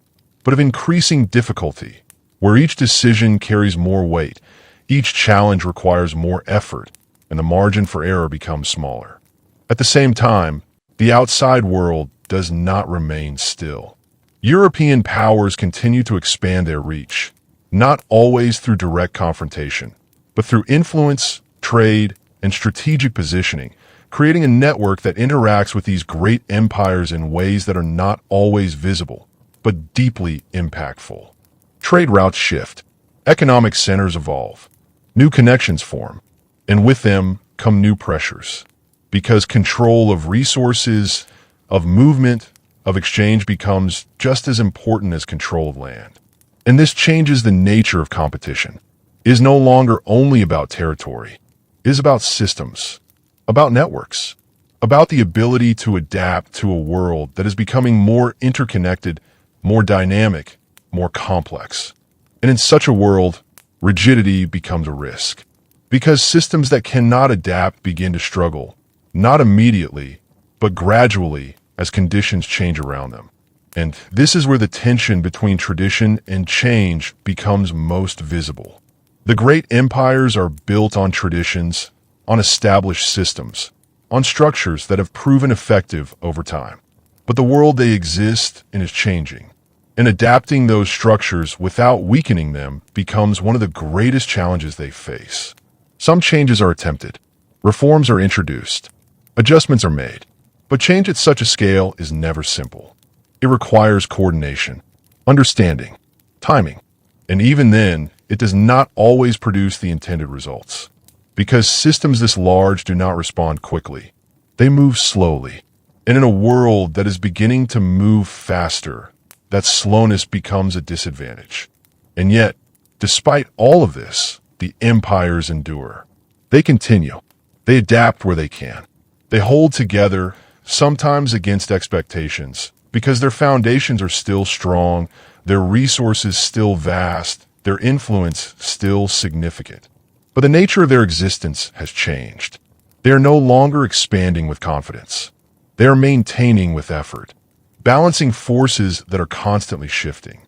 but of increasing difficulty, where each decision carries more weight, each challenge requires more effort, and the margin for error becomes smaller. At the same time, the outside world does not remain still. European powers continue to expand their reach, not always through direct confrontation, but through influence, trade, and strategic positioning, creating a network that interacts with these great empires in ways that are not always visible, but deeply impactful. Trade routes shift, economic centers evolve, new connections form, and with them come new pressures. Because control of resources, of movement, of exchange becomes just as important as control of land. And this changes the nature of competition. It is no longer only about territory. It is about systems, about networks, about the ability to adapt to a world that is becoming more interconnected, more dynamic, more complex. And in such a world, rigidity becomes a risk. Because systems that cannot adapt begin to struggle, not immediately, but gradually as conditions change around them. And this is where the tension between tradition and change becomes most visible. The great empires are built on traditions, on established systems, on structures that have proven effective over time. But the world they exist in is changing. And adapting those structures without weakening them becomes one of the greatest challenges they face. Some changes are attempted, reforms are introduced, adjustments are made, but change at such a scale is never simple. It requires coordination, understanding, timing, and even then, it does not always produce the intended results. Because systems this large do not respond quickly. They move slowly. And in a world that is beginning to move faster, that slowness becomes a disadvantage. And yet, despite all of this, the empires endure. They continue. They adapt where they can. They hold together, sometimes against expectations, because their foundations are still strong, their resources still vast, their influence still significant. But the nature of their existence has changed. They are no longer expanding with confidence. They are maintaining with effort, balancing forces that are constantly shifting,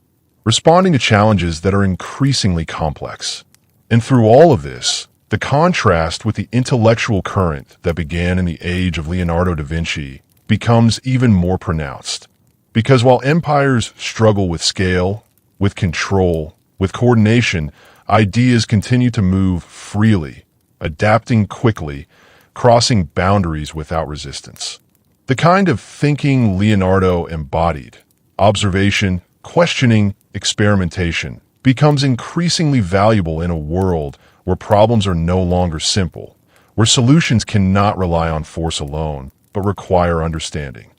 responding to challenges that are increasingly complex. And through all of this, the contrast with the intellectual current that began in the age of Leonardo da Vinci becomes even more pronounced. Because while empires struggle with scale, with control, with coordination, ideas continue to move freely, adapting quickly, crossing boundaries without resistance. The kind of thinking Leonardo embodied, observation, questioning, experimentation, becomes increasingly valuable in a world where problems are no longer simple, where solutions cannot rely on force alone, but require understanding.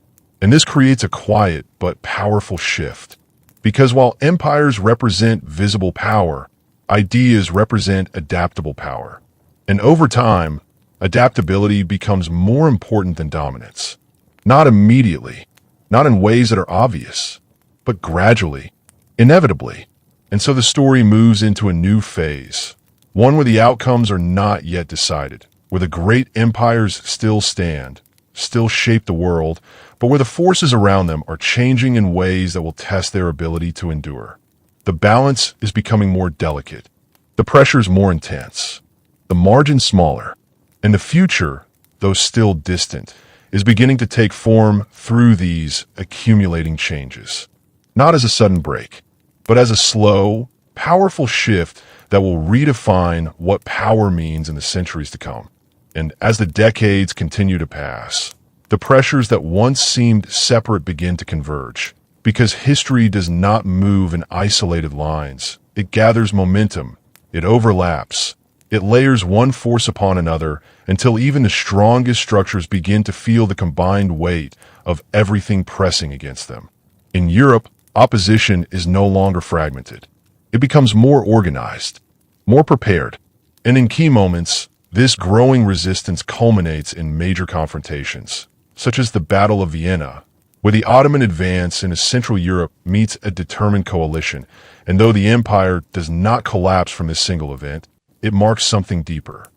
And this creates a quiet but powerful shift. Because while empires represent visible power, ideas represent adaptable power. And over time, adaptability becomes more important than dominance. Not immediately, not in ways that are obvious, but gradually, inevitably. And so the story moves into a new phase, one where the outcomes are not yet decided, where the great empires still stand, still shape the world, but where the forces around them are changing in ways that will test their ability to endure. The balance is becoming more delicate, the pressures more intense, the margins smaller, and the future, though still distant, is beginning to take form through these accumulating changes. Not as a sudden break, but as a slow, powerful shift that will redefine what power means in the centuries to come. And as the decades continue to pass, the pressures that once seemed separate begin to converge. Because history does not move in isolated lines. It gathers momentum. It overlaps. It layers one force upon another until even the strongest structures begin to feel the combined weight of everything pressing against them. In Europe, opposition is no longer fragmented. It becomes more organized, more prepared. And in key moments, this growing resistance culminates in major confrontations, such as the Battle of Vienna, where the Ottoman advance into Central Europe meets a determined coalition. And though the empire does not collapse from this single event, it marks something deeper.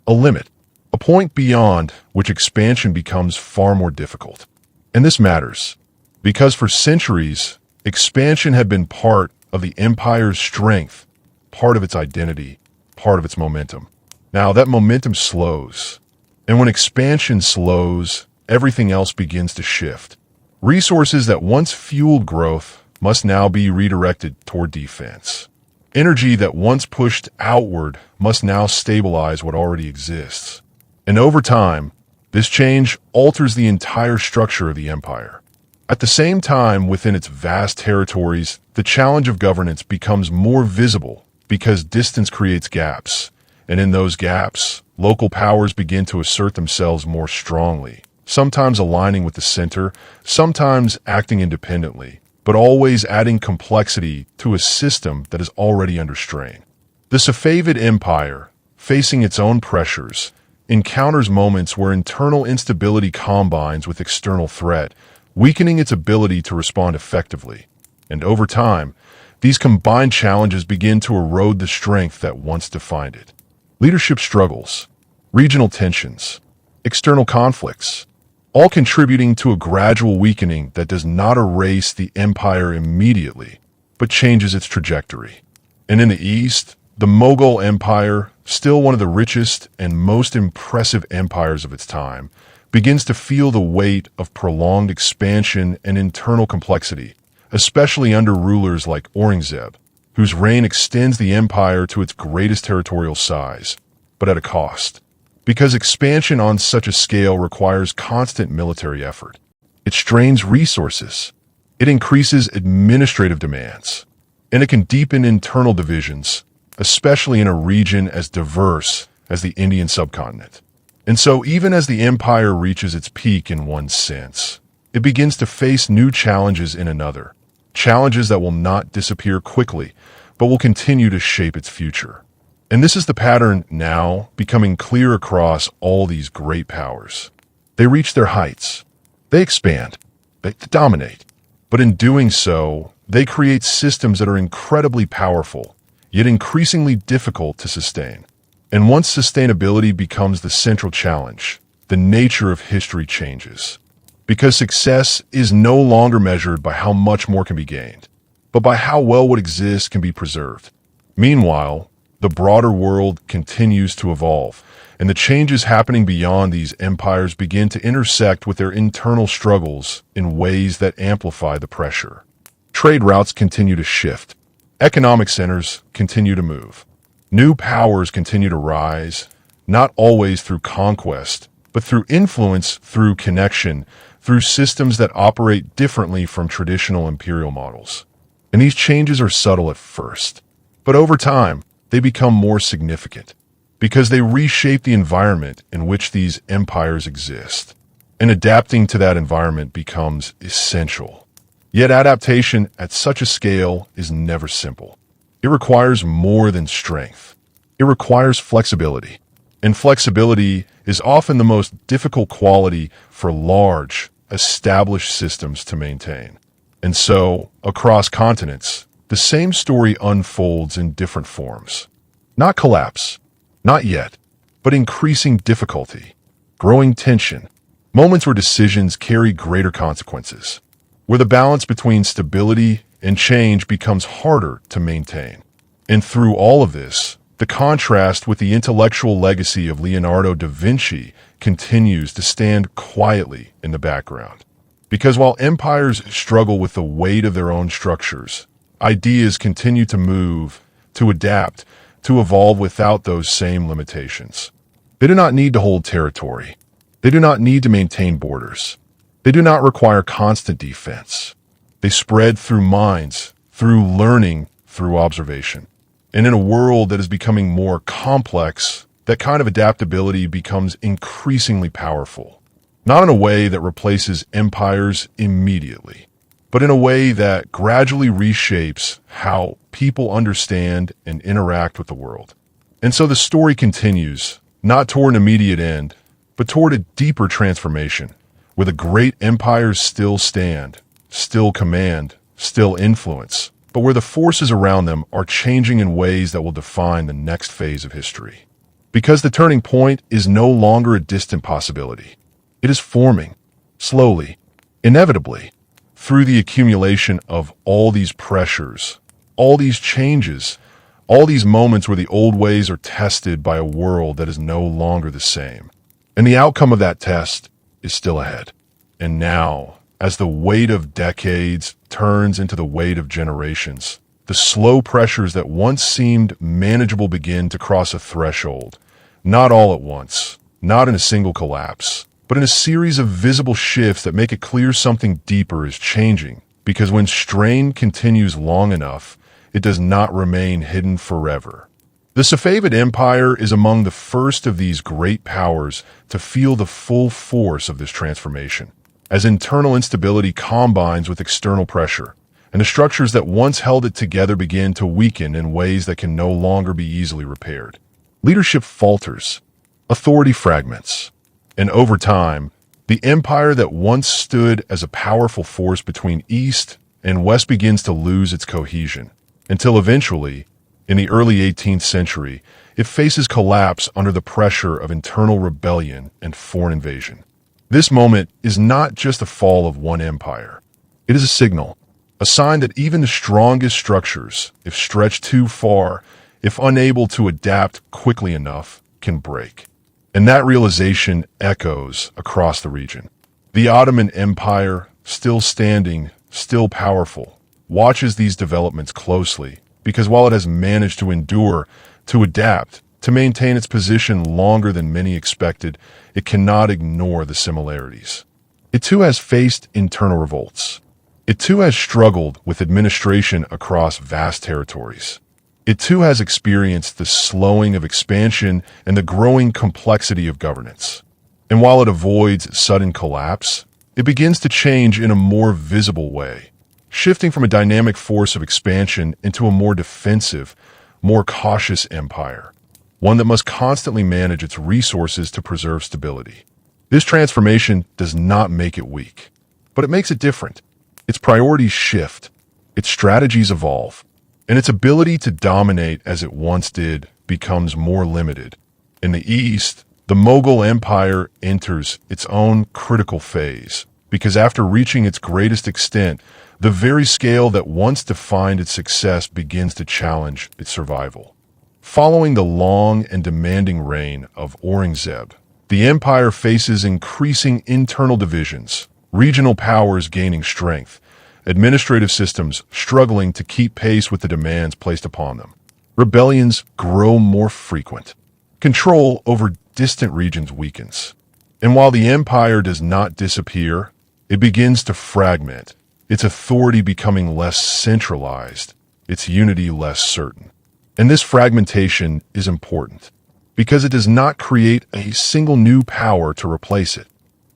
A limit. A point beyond which expansion becomes far more difficult. And this matters, because for centuries, expansion had been part of the empire's strength, part of its identity, part of its momentum. Now that momentum slows, and when expansion slows, everything else begins to shift. Resources that once fueled growth must now be redirected toward defense. Energy that once pushed outward must now stabilize what already exists. And over time, this change alters the entire structure of the empire. At the same time, within its vast territories, the challenge of governance becomes more visible because distance creates gaps. And in those gaps, local powers begin to assert themselves more strongly, sometimes aligning with the center, sometimes acting independently, but always adding complexity to a system that is already under strain. The Safavid Empire, facing its own pressures, encounters moments where internal instability combines with external threat, weakening its ability to respond effectively. And over time, these combined challenges begin to erode the strength that once defined it. Leadership struggles, regional tensions, external conflicts, all contributing to a gradual weakening that does not erase the empire immediately, but changes its trajectory. And in the East, the Mughal Empire, still one of the richest and most impressive empires of its time, begins to feel the weight of prolonged expansion and internal complexity, especially under rulers like Aurangzeb, whose reign extends the empire to its greatest territorial size, but at a cost. Because expansion on such a scale requires constant military effort. It strains resources. It increases administrative demands. And it can deepen internal divisions, especially in a region as diverse as the Indian subcontinent. And so even as the empire reaches its peak in one sense, it begins to face new challenges in another. Challenges that will not disappear quickly, but will continue to shape its future. And this is the pattern now becoming clear across all these great powers. They reach their heights. They expand. They dominate. But in doing so, they create systems that are incredibly powerful, yet increasingly difficult to sustain. And once sustainability becomes the central challenge, the nature of history changes. Because success is no longer measured by how much more can be gained, but by how well what exists can be preserved. Meanwhile, the broader world continues to evolve, and the changes happening beyond these empires begin to intersect with their internal struggles in ways that amplify the pressure. Trade routes continue to shift. Economic centers continue to move. New powers continue to rise, not always through conquest, but through influence, through connection, through systems that operate differently from traditional imperial models. And these changes are subtle at first, but over time, they become more significant because they reshape the environment in which these empires exist. And adapting to that environment becomes essential. Yet adaptation at such a scale is never simple. It requires more than strength. It requires flexibility. And flexibility is often the most difficult quality for large, established systems to maintain. And so, across continents, the same story unfolds in different forms. Not collapse, not yet, but increasing difficulty, growing tension, moments where decisions carry greater consequences, where the balance between stability and change becomes harder to maintain. And through all of this, the contrast with the intellectual legacy of Leonardo da Vinci continues to stand quietly in the background. Because while empires struggle with the weight of their own structures, ideas continue to move, to adapt, to evolve without those same limitations. They do not need to hold territory. They do not need to maintain borders. They do not require constant defense. They spread through minds, through learning, through observation. And in a world that is becoming more complex, that kind of adaptability becomes increasingly powerful. Not in a way that replaces empires immediately, but in a way that gradually reshapes how people understand and interact with the world. And so the story continues, not toward an immediate end, but toward a deeper transformation, where the great empires still stand, still command, still influence, but where the forces around them are changing in ways that will define the next phase of history. Because the turning point is no longer a distant possibility. It is forming, slowly, inevitably, through the accumulation of all these pressures, all these changes, all these moments where the old ways are tested by a world that is no longer the same. And the outcome of that test is still ahead. And now, as the weight of decades turns into the weight of generations, the slow pressures that once seemed manageable begin to cross a threshold, not all at once, not in a single collapse, but in a series of visible shifts that make it clear something deeper is changing, because when strain continues long enough, it does not remain hidden forever. The Safavid Empire is among the first of these great powers to feel the full force of this transformation, as internal instability combines with external pressure, and the structures that once held it together begin to weaken in ways that can no longer be easily repaired. Leadership falters, authority fragments, and over time, the empire that once stood as a powerful force between East and West begins to lose its cohesion, until eventually, in the early 18th century, it faces collapse under the pressure of internal rebellion and foreign invasion. This moment is not just the fall of one empire. It is a signal, a sign that even the strongest structures, if stretched too far, if unable to adapt quickly enough, can break. And that realization echoes across the region. The Ottoman Empire, still standing, still powerful, watches these developments closely because while it has managed to endure, to adapt, to maintain its position longer than many expected, it cannot ignore the similarities. It too has faced internal revolts. It too has struggled with administration across vast territories. It too has experienced the slowing of expansion and the growing complexity of governance. And while it avoids sudden collapse, it begins to change in a more visible way, shifting from a dynamic force of expansion into a more defensive, more cautious empire, one that must constantly manage its resources to preserve stability. This transformation does not make it weak, but it makes it different. Its priorities shift, its strategies evolve, and its ability to dominate as it once did becomes more limited. In the East, the Mughal Empire enters its own critical phase, because after reaching its greatest extent, the very scale that once defined its success begins to challenge its survival. Following the long and demanding reign of Aurangzeb, the empire faces increasing internal divisions, regional powers gaining strength, administrative systems struggling to keep pace with the demands placed upon them. Rebellions grow more frequent. Control over distant regions weakens. And while the empire does not disappear, it begins to fragment, its authority becoming less centralized, its unity less certain. And this fragmentation is important because it does not create a single new power to replace it.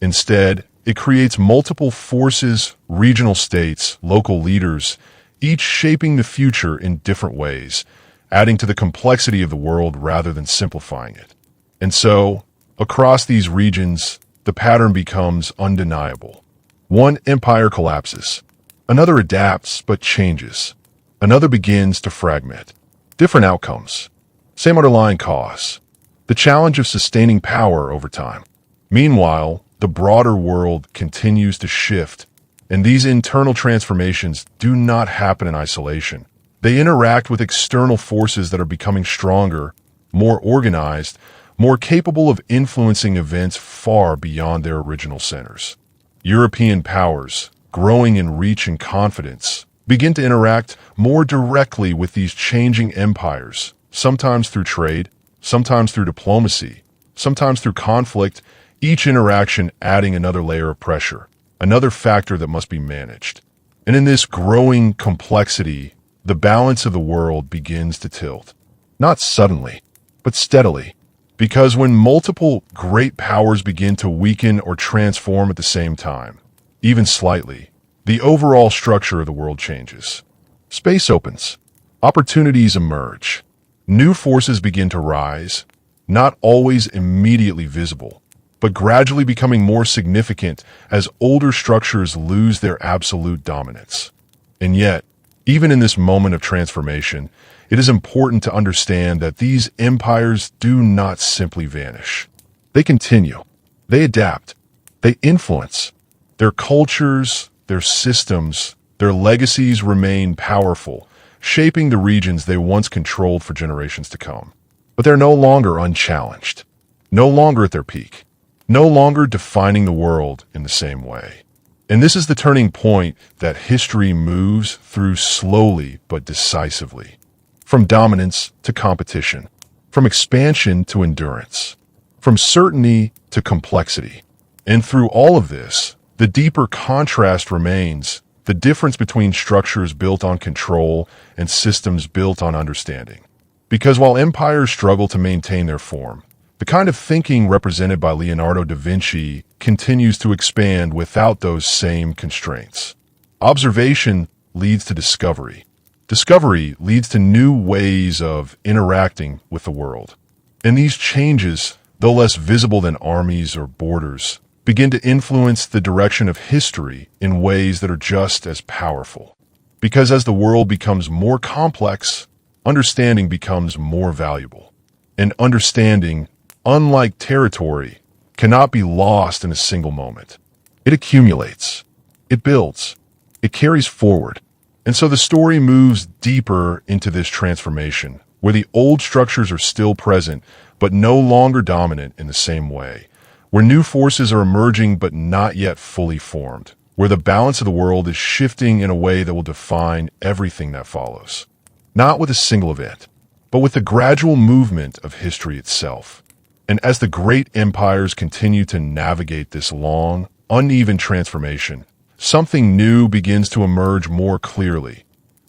Instead, it creates multiple forces, regional states, local leaders, each shaping the future in different ways, adding to the complexity of the world rather than simplifying it. And so, across these regions, the pattern becomes undeniable. One empire collapses, another adapts but changes, another begins to fragment. Different outcomes, same underlying cause, the challenge of sustaining power over time. Meanwhile, the broader world continues to shift, and these internal transformations do not happen in isolation. They interact with external forces that are becoming stronger, more organized, more capable of influencing events far beyond their original centers. European powers, growing in reach and confidence, begin to interact more directly with these changing empires, sometimes through trade, sometimes through diplomacy, sometimes through conflict, each interaction adding another layer of pressure, another factor that must be managed. And in this growing complexity, the balance of the world begins to tilt. Not suddenly, but steadily. Because when multiple great powers begin to weaken or transform at the same time, even slightly, the overall structure of the world changes. Space opens. Opportunities emerge. New forces begin to rise, not always immediately visible, but gradually becoming more significant as older structures lose their absolute dominance. And yet, even in this moment of transformation, it is important to understand that these empires do not simply vanish. They continue. They adapt. They influence. Their cultures, their systems, their legacies remain powerful, shaping the regions they once controlled for generations to come. But they're no longer unchallenged, no longer at their peak, no longer defining the world in the same way. And this is the turning point that history moves through slowly but decisively. From dominance to competition, from expansion to endurance, from certainty to complexity. And through all of this, the deeper contrast remains, the difference between structures built on control and systems built on understanding. Because while empires struggle to maintain their form, the kind of thinking represented by Leonardo da Vinci continues to expand without those same constraints. Observation leads to discovery. Discovery leads to new ways of interacting with the world. And these changes, though less visible than armies or borders, begin to influence the direction of history in ways that are just as powerful. Because as the world becomes more complex, understanding becomes more valuable. And understanding, unlike territory, cannot be lost in a single moment. It accumulates, it builds, it carries forward. And so the story moves deeper into this transformation, where the old structures are still present, but no longer dominant in the same way, where new forces are emerging but not yet fully formed, where the balance of the world is shifting in a way that will define everything that follows. Not with a single event, but with the gradual movement of history itself. And as the great empires continue to navigate this long, uneven transformation, something new begins to emerge more clearly.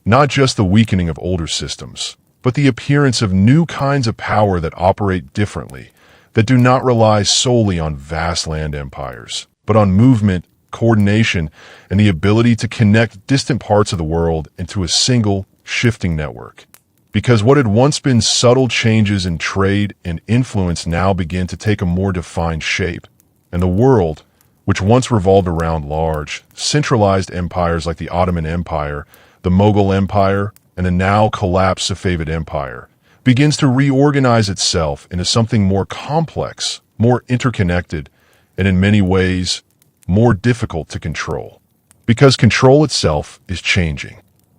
Not just the weakening of older systems, but the appearance of new kinds of power that operate differently, that do not rely solely on vast land empires, but on movement, coordination, and the ability to connect distant parts of the world into a single, shifting network. Because what had once been subtle changes in trade and influence now begin to take a more defined shape, and the world, which once revolved around large, centralized empires like the Ottoman Empire, the Mughal Empire, and the now collapsed Safavid Empire, begins to reorganize itself into something more complex, more interconnected, and in many ways, more difficult to control. Because control itself is changing.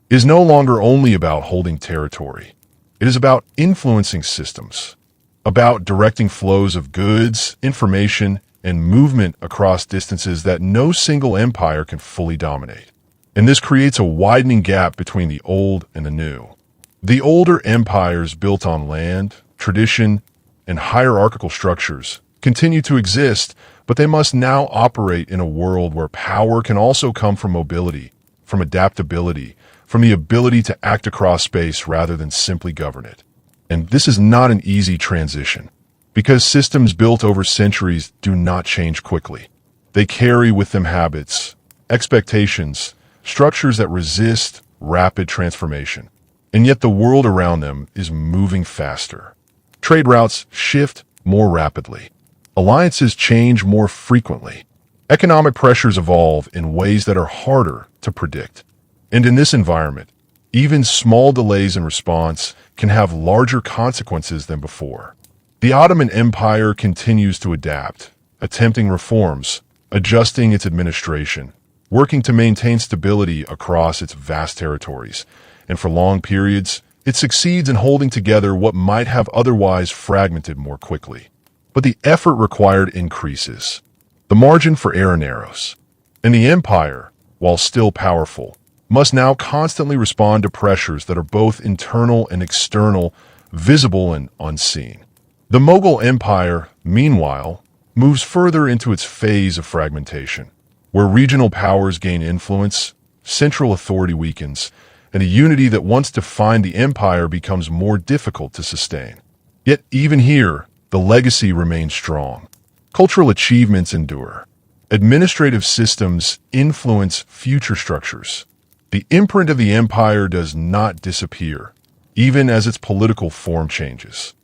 It is no longer only about holding territory. It is about influencing systems, about directing flows of goods, information, and movement across distances that no single empire can fully dominate. And this creates a widening gap between the old and the new. The older empires built on land, tradition, and hierarchical structures continue to exist, but they must now operate in a world where power can also come from mobility, from adaptability, from the ability to act across space rather than simply govern it. And this is not an easy transition, because systems built over centuries do not change quickly. They carry with them habits, expectations, structures that resist rapid transformation. And yet the world around them is moving faster. Trade routes shift more rapidly. Alliances change more frequently. Economic pressures evolve in ways that are harder to predict. And in this environment, even small delays in response can have larger consequences than before. The Ottoman Empire continues to adapt, attempting reforms, adjusting its administration, working to maintain stability across its vast territories. And for long periods, it succeeds in holding together what might have otherwise fragmented more quickly. But the effort required increases. The margin for error narrows. And the empire, while still powerful, must now constantly respond to pressures that are both internal and external, visible and unseen. The Mughal Empire, meanwhile, moves further into its phase of fragmentation, where regional powers gain influence, central authority weakens, and the unity that once defined the empire becomes more difficult to sustain. Yet even here, the legacy remains strong. Cultural achievements endure. Administrative systems influence future structures. The imprint of the empire does not disappear, even as its political form changes.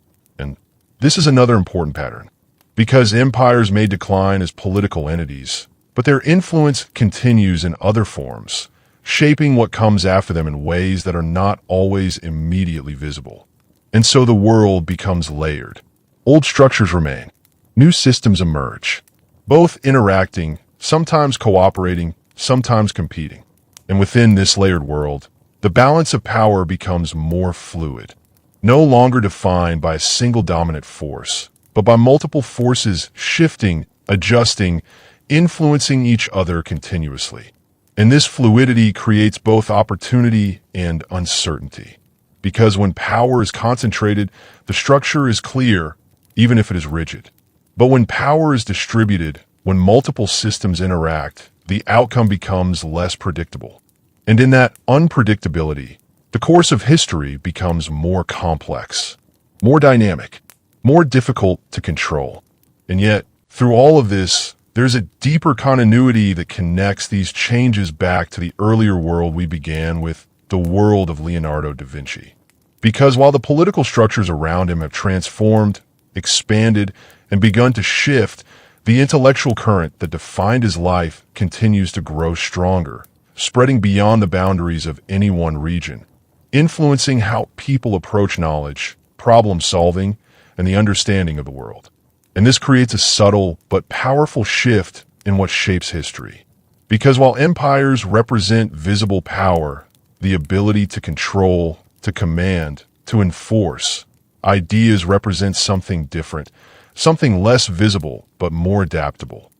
And this is another important pattern, because empires may decline as political entities, but their influence continues in other forms, shaping what comes after them in ways that are not always immediately visible. And so the world becomes layered. Old structures remain. New systems emerge, both interacting, sometimes cooperating, sometimes competing. And within this layered world, the balance of power becomes more fluid, no longer defined by a single dominant force, but by multiple forces shifting, adjusting, influencing each other continuously. And this fluidity creates both opportunity and uncertainty. Because when power is concentrated, the structure is clear, even if it is rigid. But when power is distributed, when multiple systems interact, the outcome becomes less predictable. And in that unpredictability, the course of history becomes more complex, more dynamic, more difficult to control. And yet, through all of this, there's a deeper continuity that connects these changes back to the earlier world we began with, the world of Leonardo da Vinci. Because while the political structures around him have transformed, expanded, and begun to shift, the intellectual current that defined his life continues to grow stronger, spreading beyond the boundaries of any one region, influencing how people approach knowledge, problem solving, and the understanding of the world. And this creates a subtle but powerful shift in what shapes history. Because while empires represent visible power, the ability to control, to command, to enforce, ideas represent something different, something less visible but more adaptable.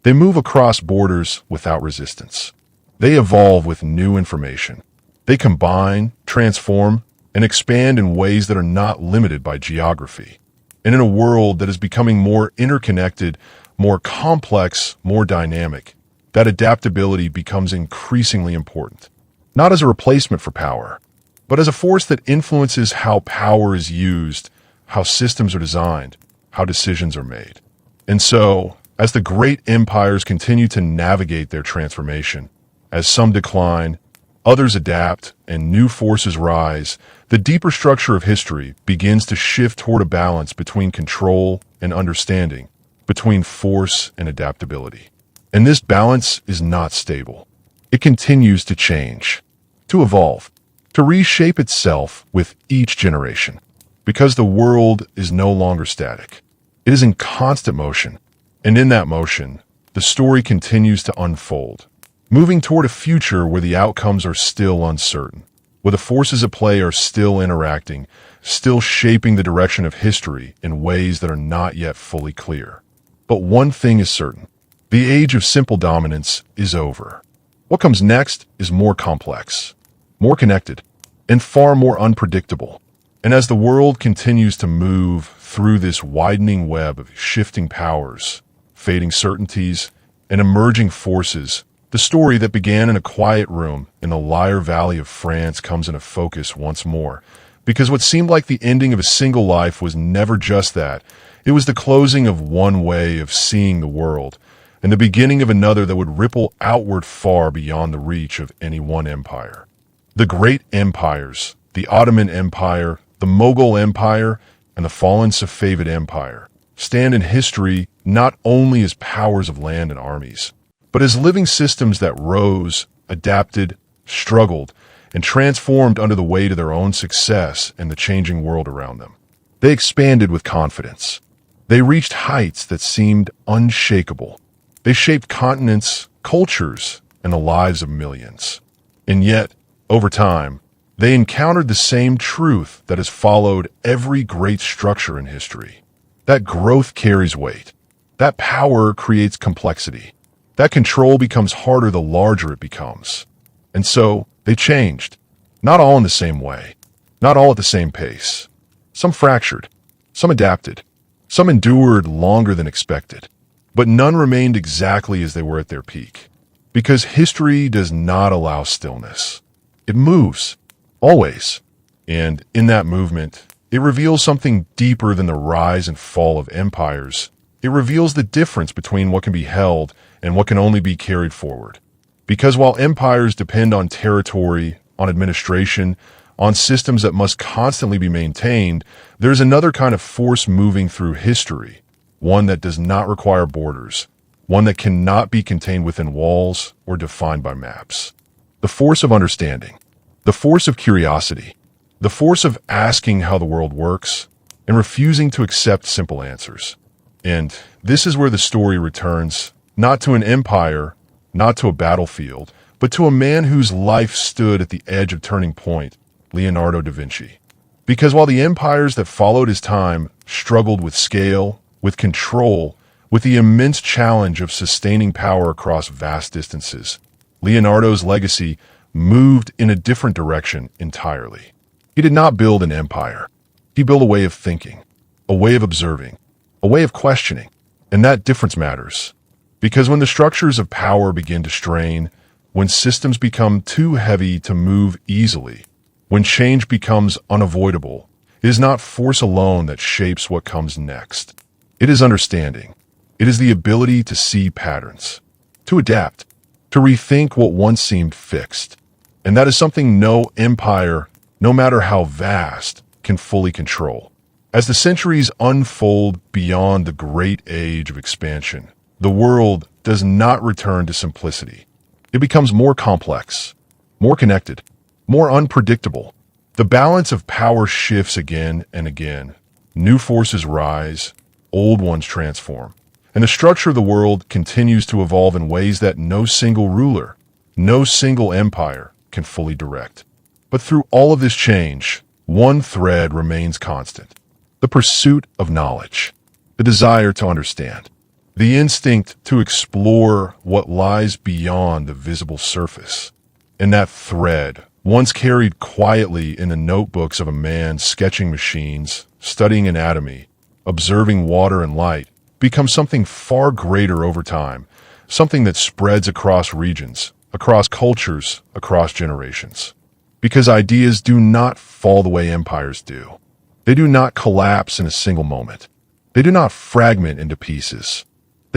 They move across borders without resistance. They evolve with new information. They combine, transform, and expand in ways that are not limited by geography. And in a world that is becoming more interconnected, more complex, more dynamic, that adaptability becomes increasingly important. Not as a replacement for power, but as a force that influences how power is used, how systems are designed, how decisions are made. And so, as the great empires continue to navigate their transformation, as some decline, others adapt, and new forces rise, the deeper structure of history begins to shift toward a balance between control and understanding, between force and adaptability. And this balance is not stable. It continues to change, to evolve, to reshape itself with each generation, because the world is no longer static. It is in constant motion, and in that motion, the story continues to unfold, moving toward a future where the outcomes are still uncertain, where the forces at play are still interacting, still shaping the direction of history in ways that are not yet fully clear. But one thing is certain: the age of simple dominance is over. What comes next is more complex, more connected, and far more unpredictable. And as the world continues to move through this widening web of shifting powers, fading certainties, and emerging forces, the story that began in a quiet room in the Lyre Valley of France comes into focus once more. Because what seemed like the ending of a single life was never just that. It was the closing of one way of seeing the world, and the beginning of another that would ripple outward far beyond the reach of any one empire. The great empires, the Ottoman Empire, the Mughal Empire, and the fallen Safavid Empire, stand in history not only as powers of land and armies, but as living systems that rose, adapted, struggled, and transformed under the weight of their own success and the changing world around them. They expanded with confidence. They reached heights that seemed unshakable. They shaped continents, cultures, and the lives of millions. And yet, over time, they encountered the same truth that has followed every great structure in history. That growth carries weight. That power creates complexity. That control becomes harder the larger it becomes. And so, they changed. Not all in the same way. Not all at the same pace. Some fractured. Some adapted. Some endured longer than expected. But none remained exactly as they were at their peak. Because history does not allow stillness. It moves. Always. And in that movement, it reveals something deeper than the rise and fall of empires. It reveals the difference between what can be held and what can only be carried forward. Because while empires depend on territory, on administration, on systems that must constantly be maintained, there's another kind of force moving through history, one that does not require borders, one that cannot be contained within walls or defined by maps. The force of understanding, the force of curiosity, the force of asking how the world works and refusing to accept simple answers. And this is where the story returns, not to an empire, not to a battlefield, but to a man whose life stood at the edge of turning point, Leonardo da Vinci. Because while the empires that followed his time struggled with scale, with control, with the immense challenge of sustaining power across vast distances, Leonardo's legacy moved in a different direction entirely. He did not build an empire. He built a way of thinking, a way of observing, a way of questioning. And that difference matters. Because when the structures of power begin to strain, when systems become too heavy to move easily, when change becomes unavoidable, it is not force alone that shapes what comes next. It is understanding. It is the ability to see patterns, to adapt, to rethink what once seemed fixed. And that is something no empire, no matter how vast, can fully control. As the centuries unfold beyond the great age of expansion, the world does not return to simplicity. It becomes more complex, more connected, more unpredictable. The balance of power shifts again and again. New forces rise, old ones transform. And the structure of the world continues to evolve in ways that no single ruler, no single empire can fully direct. But through all of this change, one thread remains constant: the pursuit of knowledge, the desire to understand, the instinct to explore what lies beyond the visible surface. And that thread, once carried quietly in the notebooks of a man sketching machines, studying anatomy, observing water and light, becomes something far greater over time, something that spreads across regions, across cultures, across generations. Because ideas do not fall the way empires do. They do not collapse in a single moment. They do not fragment into pieces.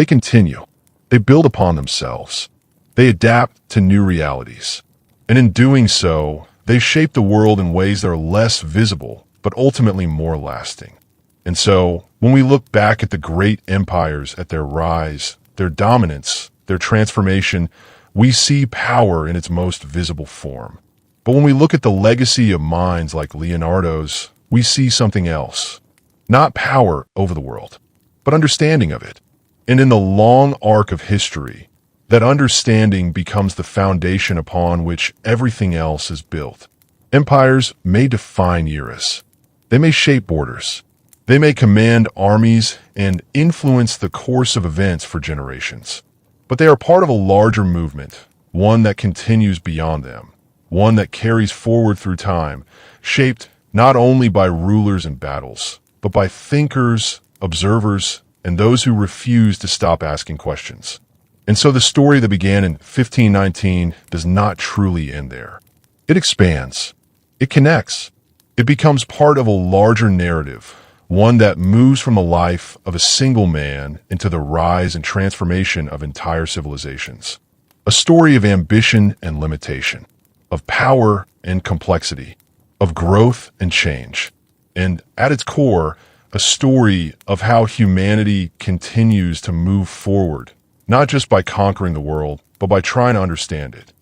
They continue. They build upon themselves. They adapt to new realities. And in doing so, they shape the world in ways that are less visible, but ultimately more lasting. And so, when we look back at the great empires, at their rise, their dominance, their transformation, we see power in its most visible form. But when we look at the legacy of minds like Leonardo's, we see something else. Not power over the world, but understanding of it. And in the long arc of history, that understanding becomes the foundation upon which everything else is built. Empires may define eras. They may shape borders. They may command armies and influence the course of events for generations. But they are part of a larger movement, one that continues beyond them, one that carries forward through time, shaped not only by rulers and battles, but by thinkers, observers, and those who refuse to stop asking questions. And so the story that began in 1519 does not truly end there. It expands. It connects. It becomes part of a larger narrative, one that moves from the life of a single man into the rise and transformation of entire civilizations. A story of ambition and limitation, of power and complexity, of growth and change. And at its core, a story of how humanity continues to move forward, not just by conquering the world, but by trying to understand it.